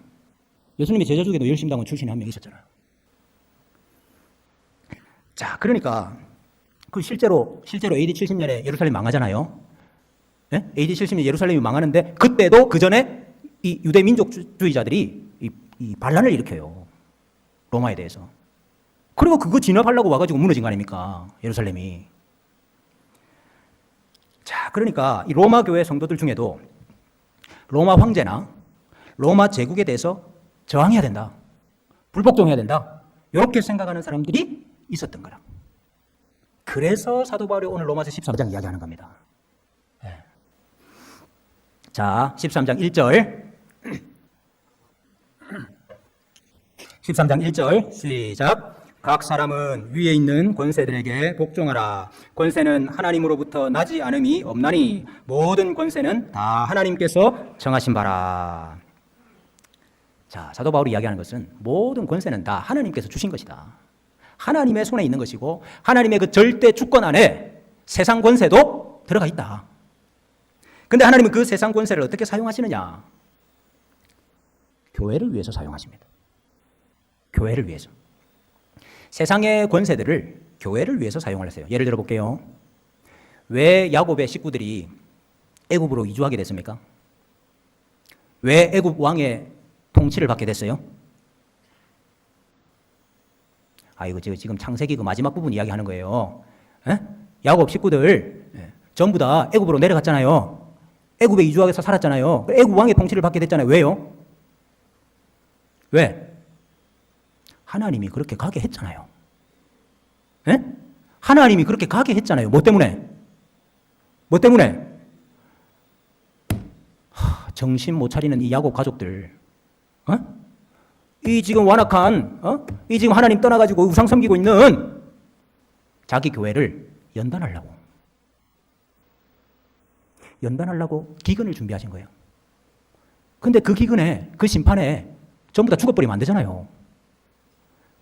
예수님의 제자 중에도 열심당원 출신이 한 명 있었잖아요. 자, 그러니까 실제로 AD 70년에 예루살렘 망하잖아요. AD 70년 예루살렘이 망하는데 그때도 그 전에 이 유대 민족주의자들이 이 반란을 일으켜요. 로마에 대해서. 그리고 그거 진압하려고 와가지고 무너진 거 아닙니까? 예루살렘이. 자, 그러니까 이 로마 교회 성도들 중에도 로마 황제나 로마 제국에 대해서 저항해야 된다. 불복종해야 된다. 이렇게 생각하는 사람들이 있었던 거라. 그래서 사도 바울이 오늘 로마서 13장 이야기하는 겁니다. 자, 13장 1절. 13장 1절 시작. 각 사람은 위에 있는 권세들에게 복종하라. 권세는 하나님으로부터 나지 않음이 없나니 모든 권세는 다 하나님께서 정하신 바라. 자, 사도 바울이 이야기하는 것은 모든 권세는 다 하나님께서 주신 것이다. 하나님의 손에 있는 것이고 하나님의 그 절대 주권 안에 세상 권세도 들어가 있다. 근데 하나님은 그 세상 권세를 어떻게 사용하시느냐? 교회를 위해서 사용하십니다. 교회를 위해서. 세상의 권세들을 교회를 위해서 사용을 했어요. 예를 들어 볼게요. 왜 야곱의 식구들이 애굽으로 이주하게 됐습니까? 왜 애굽 왕의 통치를 받게 됐어요? 이거 지금 창세기 그 마지막 부분 이야기하는 거예요. 야곱 식구들 전부 다 애굽으로 내려갔잖아요. 애굽에 이주하게서 살았잖아요. 애굽 왕의 통치를 받게 됐잖아요. 왜요? 왜? 하나님이 그렇게 가게 했잖아요. 하나님이 그렇게 가게 했잖아요. 뭐 때문에? 뭐 때문에? 정신 못 차리는 이 야곱 가족들, 이 지금 완악한, 이 지금 하나님 떠나가지고 우상 섬기고 있는 자기 교회를 연단하려고 기근을 준비하신 거예요. 근데 그 기근에, 그 심판에 전부 다 죽어버리면 안 되잖아요.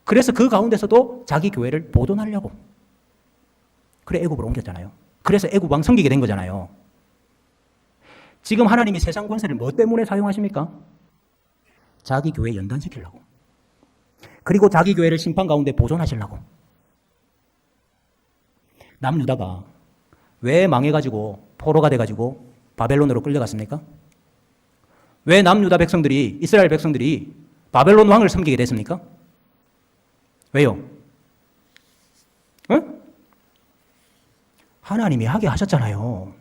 그래서 그 가운데서도 자기 교회를 보존하려고. 그래 애굽으로 옮겼잖아요. 그래서 애굽 왕 섬기게 된 거잖아요. 지금 하나님이 세상 권세를 뭐 때문에 사용하십니까? 자기 교회 연단시키려고. 그리고 자기 교회를 심판 가운데 보존하시려고. 남유다가 왜 망해가지고 포로가 돼가지고 바벨론으로 끌려갔습니까? 왜 남유다 백성들이, 이스라엘 백성들이 바벨론 왕을 섬기게 됐습니까? 왜요? 하나님이 하게 하셨잖아요.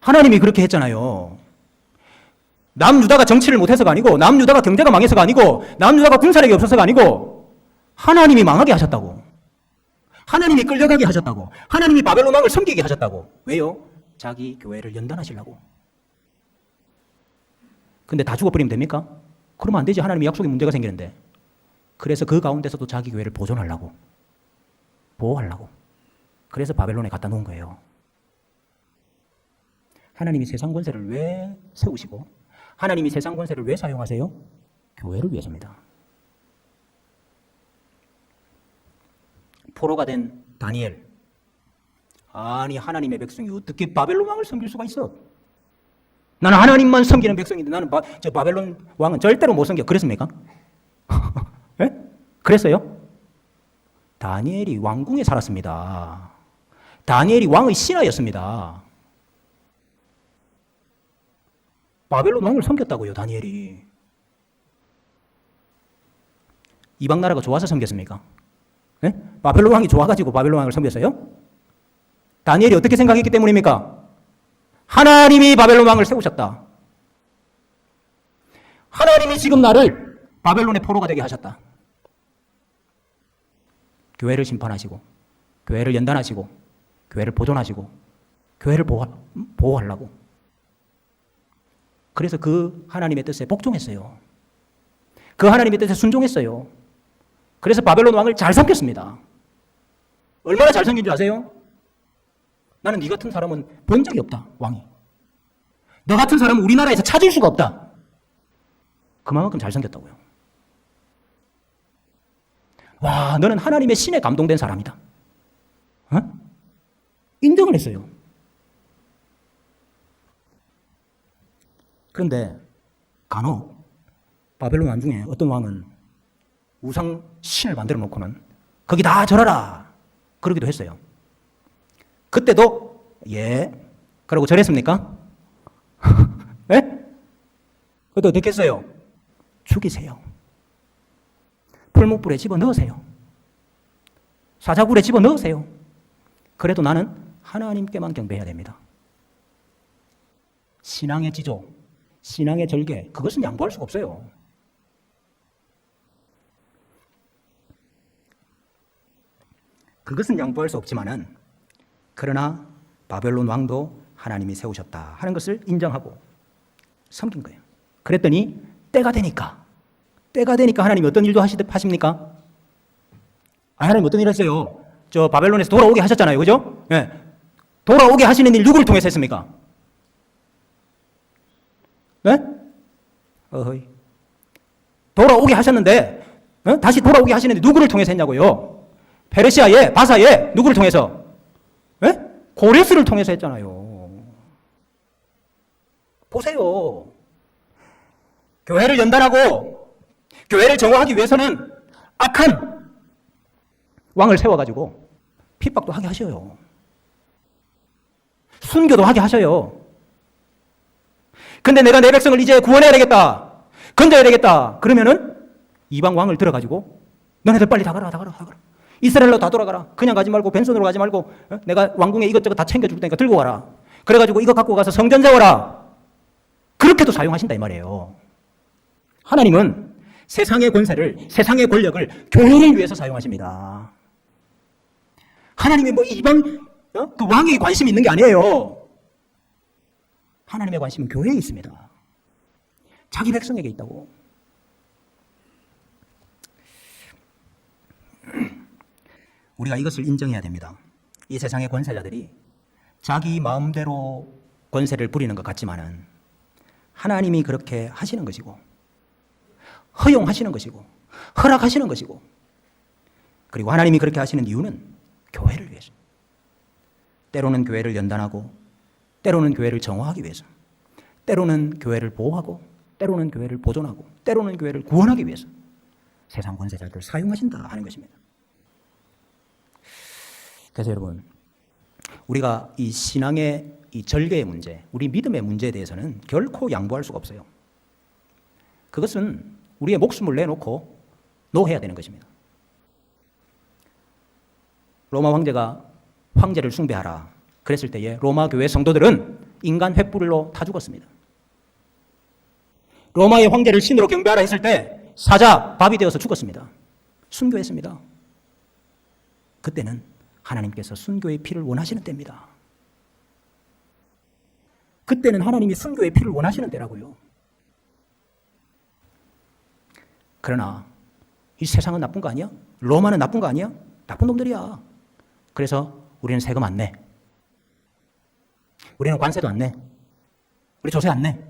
하나님이 그렇게 했잖아요. 남유다가 정치를 못해서가 아니고, 남유다가 경제가 망해서가 아니고, 남유다가 군사력이 없어서가 아니고, 하나님이 망하게 하셨다고. 하나님이 끌려가게 하셨다고. 하나님이 바벨론 왕을 섬기게 하셨다고. 왜요? 자기 교회를 연단하시려고. 근데 다 죽어버리면 됩니까? 그러면 안 되지. 하나님의 약속에 문제가 생기는데. 그래서 그 가운데서도 자기 교회를 보존하려고, 보호하려고. 그래서 바벨론에 갖다 놓은 거예요. 하나님이 세상 권세를 왜 세우시고 하나님이 세상 권세를 왜 사용하세요? 교회를 위해서입니다. 포로가 된 다니엘. 아니 하나님의 백성이 어떻게 바벨론 왕을 섬길 수가 있어? 나는 하나님만 섬기는 백성인데 나는 저 바벨론 왕은 절대로 못 섬겨. 그랬습니까? 네? 그랬어요? 다니엘이 왕궁에 살았습니다. 다니엘이 왕의 신하였습니다. 바벨론 왕을 섬겼다고요, 다니엘이. 이방 나라가 좋아서 섬겼습니까? 네? 바벨론 왕이 좋아가지고 바벨론 왕을 섬겼어요? 다니엘이 어떻게 생각했기 때문입니까? 하나님이 바벨론 왕을 세우셨다. 하나님이 지금 나를 바벨론의 포로가 되게 하셨다. 교회를 심판하시고, 교회를 연단하시고, 교회를 보존하시고, 교회를 보호하려고. 그래서 그 하나님의 뜻에 복종했어요. 그 하나님의 뜻에 순종했어요. 그래서 바벨론 왕을 잘 섬겼습니다. 얼마나 잘 섬긴 줄 아세요? 나는 네 같은 사람은 본 적이 없다, 왕이. 너 같은 사람은 우리나라에서 찾을 수가 없다. 그만큼 잘 섬겼다고요. 와, 너는 하나님의 신에 감동된 사람이다. 어? 인정을 했어요. 그런데 간혹 바벨론 왕 중에 어떤 왕은 우상 신을 만들어 놓고는 거기 다 절하라 그러기도 했어요. 그때도 예 그러고 절했습니까? 네? 그때 어떻게 했어요? 죽이세요. 풀무불에 집어넣으세요. 사자굴에 집어넣으세요. 그래도 나는 하나님께만 경배해야 됩니다. 신앙의 지조, 신앙의 절개, 그것은 양보할 수가 없어요. 그것은 양보할 수 없지만은 그러나 바벨론 왕도 하나님이 세우셨다 하는 것을 인정하고 섬긴 거예요. 그랬더니 때가 되니까 하나님이 어떤 일도 하십니까? 하나님 어떤 일을 했어요? 저 바벨론에서 돌아오게 하셨잖아요. 그죠? 네. 돌아오게 하시는 일 누구를 통해서 했습니까? 네? 어허이. 돌아오게 하셨는데 다시 돌아오게 하시는데 누구를 통해서 했냐고요? 페르시아에, 바사에 누구를 통해서? 네? 고레스를 통해서 했잖아요. 보세요. 교회를 연단하고 교회를 정화하기 위해서는 악한 왕을 세워가지고 핍박도 하게 하셔요. 순교도 하게 하셔요. 근데 내가 내 백성을 이제 구원해야 되겠다. 건져야 되겠다. 그러면은 이방 왕을 들어가지고 너네들 빨리 다 가라. 이스라엘로 다 돌아가라. 그냥 가지 말고 벤손으로 가지 말고 내가 왕궁에 이것저것 다 챙겨줄 테니까 들고 가라. 그래가지고 이거 갖고 가서 성전 세워라. 그렇게도 사용하신다 이 말이에요. 하나님은 세상의 권세를, 세상의 권력을 교회를 위해서 사용하십니다. 하나님이 뭐 이방 그 왕에게 관심이 있는 게 아니에요. 하나님의 관심은 교회에 있습니다. 자기 백성에게 있다고. 우리가 이것을 인정해야 됩니다. 이 세상의 권세자들이 자기 마음대로 권세를 부리는 것 같지만은 하나님이 그렇게 하시는 것이고 허용하시는 것이고 허락하시는 것이고 그리고 하나님이 그렇게 하시는 이유는 교회를 위해서. 때로는 교회를 연단하고 때로는 교회를 정화하기 위해서 때로는 교회를 보호하고 때로는 교회를 보존하고 때로는 교회를 구원하기 위해서 세상 권세자들을 사용하신다 하는 것입니다. 그래서 여러분 우리가 이 신앙의 이 절개의 문제, 우리 믿음의 문제에 대해서는 결코 양보할 수가 없어요. 그것은 우리의 목숨을 내놓고 노해야 되는 것입니다. 로마 황제가 황제를 숭배하라 그랬을 때에 로마 교회 성도들은 인간 횃불로 타 죽었습니다. 로마의 황제를 신으로 경배하라 했을 때 사자, 밥이 되어서 죽었습니다. 순교했습니다. 그때는 하나님께서 순교의 피를 원하시는 때입니다. 그때는 하나님이 순교의 피를 원하시는 때라고요. 그러나 이 세상은 나쁜 거 아니야? 로마는 나쁜 거 아니야? 나쁜 놈들이야. 그래서 우리는 세금 안 내. 우리는 관세도 안 내. 우리 조세 안 내.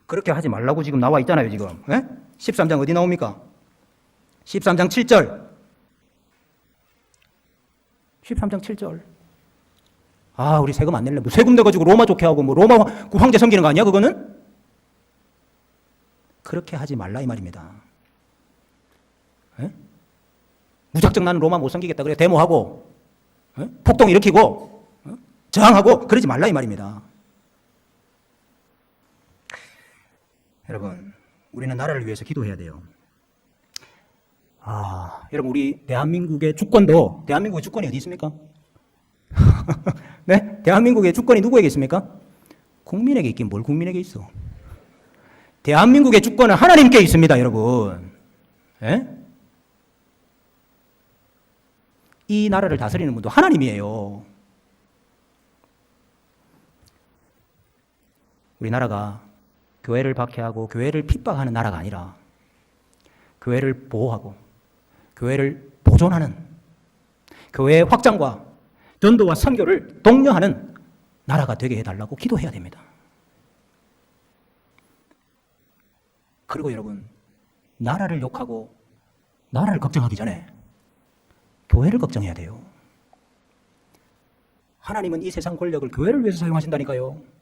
그렇게 하지 말라고 지금 나와 있잖아요, 지금. 에? 13장 어디 나옵니까? 13장 7절. 13장 7절. 아, 우리 세금 안 낼래. 뭐 세금 내가지고 로마 좋게 하고 뭐 로마 황제 섬기는 거 아니야, 그거는? 그렇게 하지 말라 이 말입니다. 에? 무작정 나는 로마 못 섬기겠다. 그래 데모하고 폭동 일으키고 저항하고 그러지 말라 이 말입니다. 여러분, 우리는 나라를 위해서 기도해야 돼요. 여러분, 우리 대한민국의 대한민국의 주권이 어디 있습니까? 네? 대한민국의 주권이 누구에게 있습니까? 국민에게 있긴 뭘 국민에게 있어. 대한민국의 주권은 하나님께 있습니다, 여러분. 예? 이 나라를 다스리는 분도 하나님이에요. 우리나라가 교회를 박해하고 교회를 핍박하는 나라가 아니라 교회를 보호하고 교회를 보존하는, 교회의 확장과 전도와 선교를 독려하는 나라가 되게 해달라고 기도해야 됩니다. 그리고 여러분, 나라를 욕하고 나라를 걱정하기 전에 교회를 걱정해야 돼요. 하나님은 이 세상 권력을 교회를 위해서 사용하신다니까요.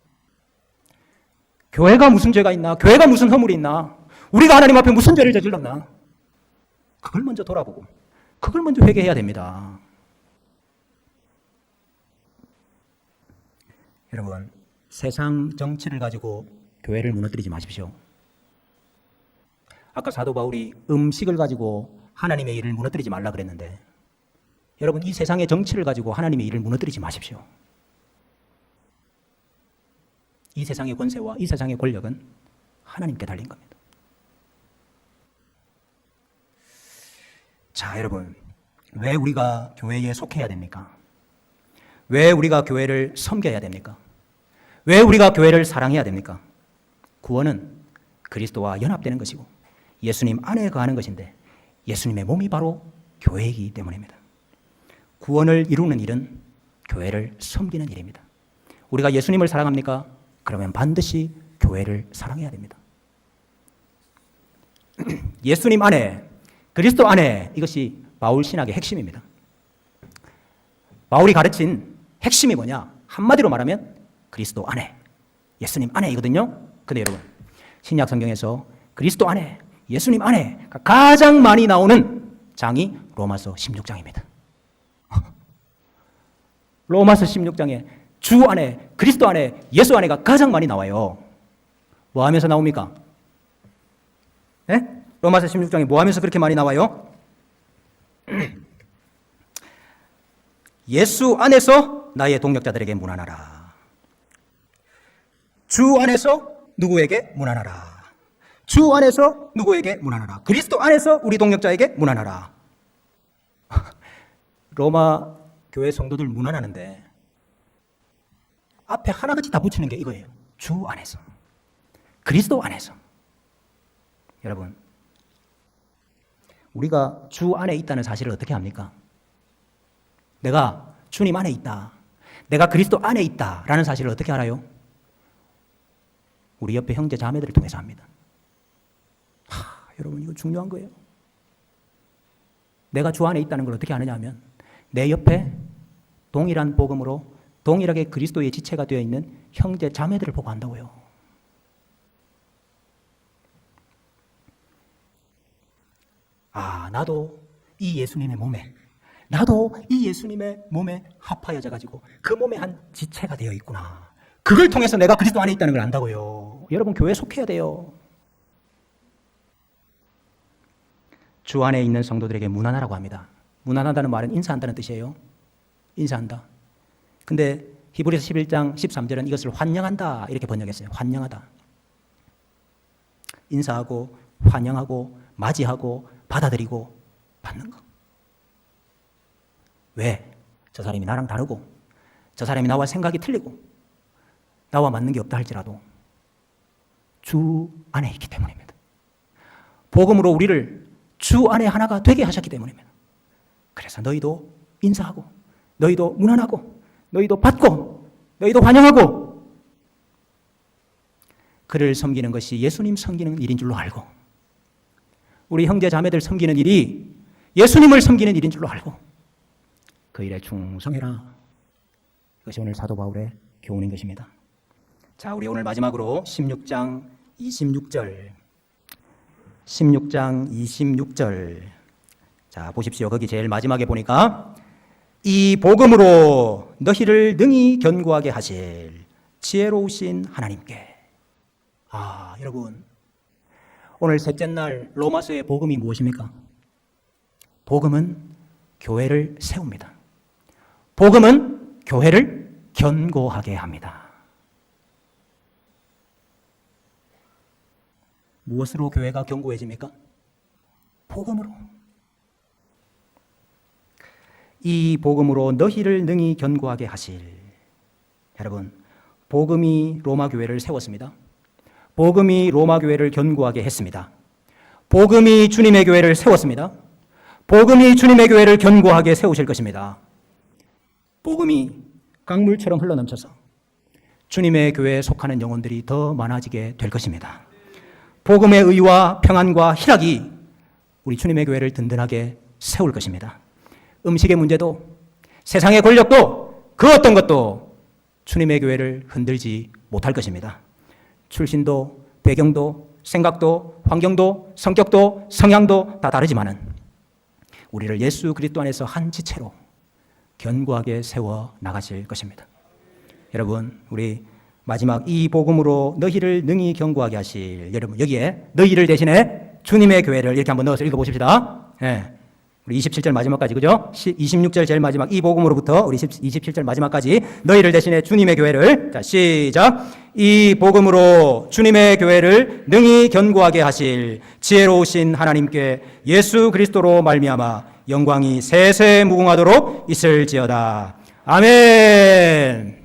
교회가 무슨 죄가 있나? 교회가 무슨 허물이 있나? 우리가 하나님 앞에 무슨 죄를 저질렀나? 그걸 먼저 돌아보고 그걸 먼저 회개해야 됩니다. 여러분, 세상 정치를 가지고 교회를 무너뜨리지 마십시오. 아까 사도 바울이 음식을 가지고 하나님의 일을 무너뜨리지 말라 그랬는데, 여러분, 이 세상의 정치를 가지고 하나님의 일을 무너뜨리지 마십시오. 이 세상의 권세와 이 세상의 권력은 하나님께 달린 겁니다. 자, 여러분, 왜 우리가 교회에 속해야 됩니까? 왜 우리가 교회를 섬겨야 됩니까? 왜 우리가 교회를 사랑해야 됩니까? 구원은 그리스도와 연합되는 것이고 예수님 안에 거하는 것인데, 예수님의 몸이 바로 교회이기 때문입니다. 구원을 이루는 일은 교회를 섬기는 일입니다. 우리가 예수님을 사랑합니까? 그러면 반드시 교회를 사랑해야 됩니다. 예수님 안에, 그리스도 안에, 이것이 바울 신학의 핵심입니다. 바울이 가르친 핵심이 뭐냐? 한마디로 말하면 그리스도 안에, 예수님 안에이거든요. 근데 여러분, 신약 성경에서 그리스도 안에, 예수님 안에 가장 많이 나오는 장이 로마서 16장입니다. 로마서 16장에 주 안에, 그리스도 안에, 예수 안에가 가장 많이 나와요. 뭐 하면서 나옵니까? 네? 로마서 16장에 뭐 하면서 그렇게 많이 나와요? 예수 안에서 나의 동역자들에게 문안하라. 주 안에서 누구에게 문안하라. 주 안에서 누구에게 문안하라. 그리스도 안에서 우리 동역자에게 문안하라. 로마 교회 성도들 문안하는데 앞에 하나같이 다 붙이는 게 이거예요. 주 안에서, 그리스도 안에서. 여러분, 우리가 주 안에 있다는 사실을 어떻게 합니까? 내가 주님 안에 있다, 내가 그리스도 안에 있다라는 사실을 어떻게 알아요? 우리 옆에 형제 자매들을 통해서 합니다. 여러분, 이거 중요한 거예요. 내가 주 안에 있다는 걸 어떻게 아느냐 하면 내 옆에 동일한 복음으로 동일하게 그리스도의 지체가 되어 있는 형제 자매들을 보고 한다고요. 나도 이 예수님의 몸에 합하여져 가지고 그 몸의 한 지체가 되어 있구나. 그걸 통해서 내가 그리스도 안에 있다는 걸 안다고요. 여러분, 교회에 속해야 돼요. 주 안에 있는 성도들에게 문안하라고 합니다. 문안하다는 말은 인사한다는 뜻이에요. 인사한다. 근데 히브리서 11장 13절은 이것을 환영한다 이렇게 번역했어요. 환영하다. 인사하고 환영하고 맞이하고 받아들이고 받는 거. 왜? 저 사람이 나랑 다르고 저 사람이 나와 생각이 틀리고 나와 맞는 게 없다 할지라도 주 안에 있기 때문입니다. 복음으로 우리를 주 안에 하나가 되게 하셨기 때문입니다. 그래서 너희도 인사하고 너희도 문안하고 너희도 받고 너희도 환영하고 그를 섬기는 것이 예수님 섬기는 일인 줄로 알고, 우리 형제 자매들 섬기는 일이 예수님을 섬기는 일인 줄로 알고 그 일에 충성해라. 이것이 오늘 사도 바울의 교훈인 것입니다. 자, 우리 오늘 마지막으로 16장 26절. 자, 보십시오. 거기 제일 마지막에 보니까 이 복음으로 너희를 능히 견고하게 하실 지혜로우신 하나님께. 여러분, 오늘 셋째 날 로마서의 복음이 무엇입니까? 복음은 교회를 세웁니다. 복음은 교회를 견고하게 합니다. 무엇으로 교회가 견고해집니까? 복음으로. 이 복음으로 너희를 능히 견고하게 하실. 여러분, 복음이 로마 교회를 세웠습니다. 복음이 로마 교회를 견고하게 했습니다. 복음이 주님의 교회를 세웠습니다. 복음이 주님의 교회를 견고하게 세우실 것입니다. 복음이 강물처럼 흘러넘쳐서 주님의 교회에 속하는 영혼들이 더 많아지게 될 것입니다. 복음의 의와 평안과 희락이 우리 주님의 교회를 든든하게 세울 것입니다. 음식의 문제도 세상의 권력도 그 어떤 것도 주님의 교회를 흔들지 못할 것입니다. 출신도 배경도 생각도 환경도 성격도 성향도 다 다르지만은 우리를 예수 그리스도 안에서 한 지체로 견고하게 세워 나가실 것입니다. 여러분, 우리 마지막 이 복음으로 너희를 능히 견고하게 하실, 여러분 여기에 너희를 대신해 주님의 교회를 이렇게 한번 넣어서 읽어보십시다. 예. 우리 27절 마지막까지, 그죠? 26절 제일 마지막 이 복음으로부터 우리 27절 마지막까지 너희를 대신해 주님의 교회를, 자 시작. 이 복음으로 주님의 교회를 능히 견고하게 하실 지혜로우신 하나님께 예수 그리스도로 말미암아 영광이 세세 무궁하도록 있을지어다. 아멘.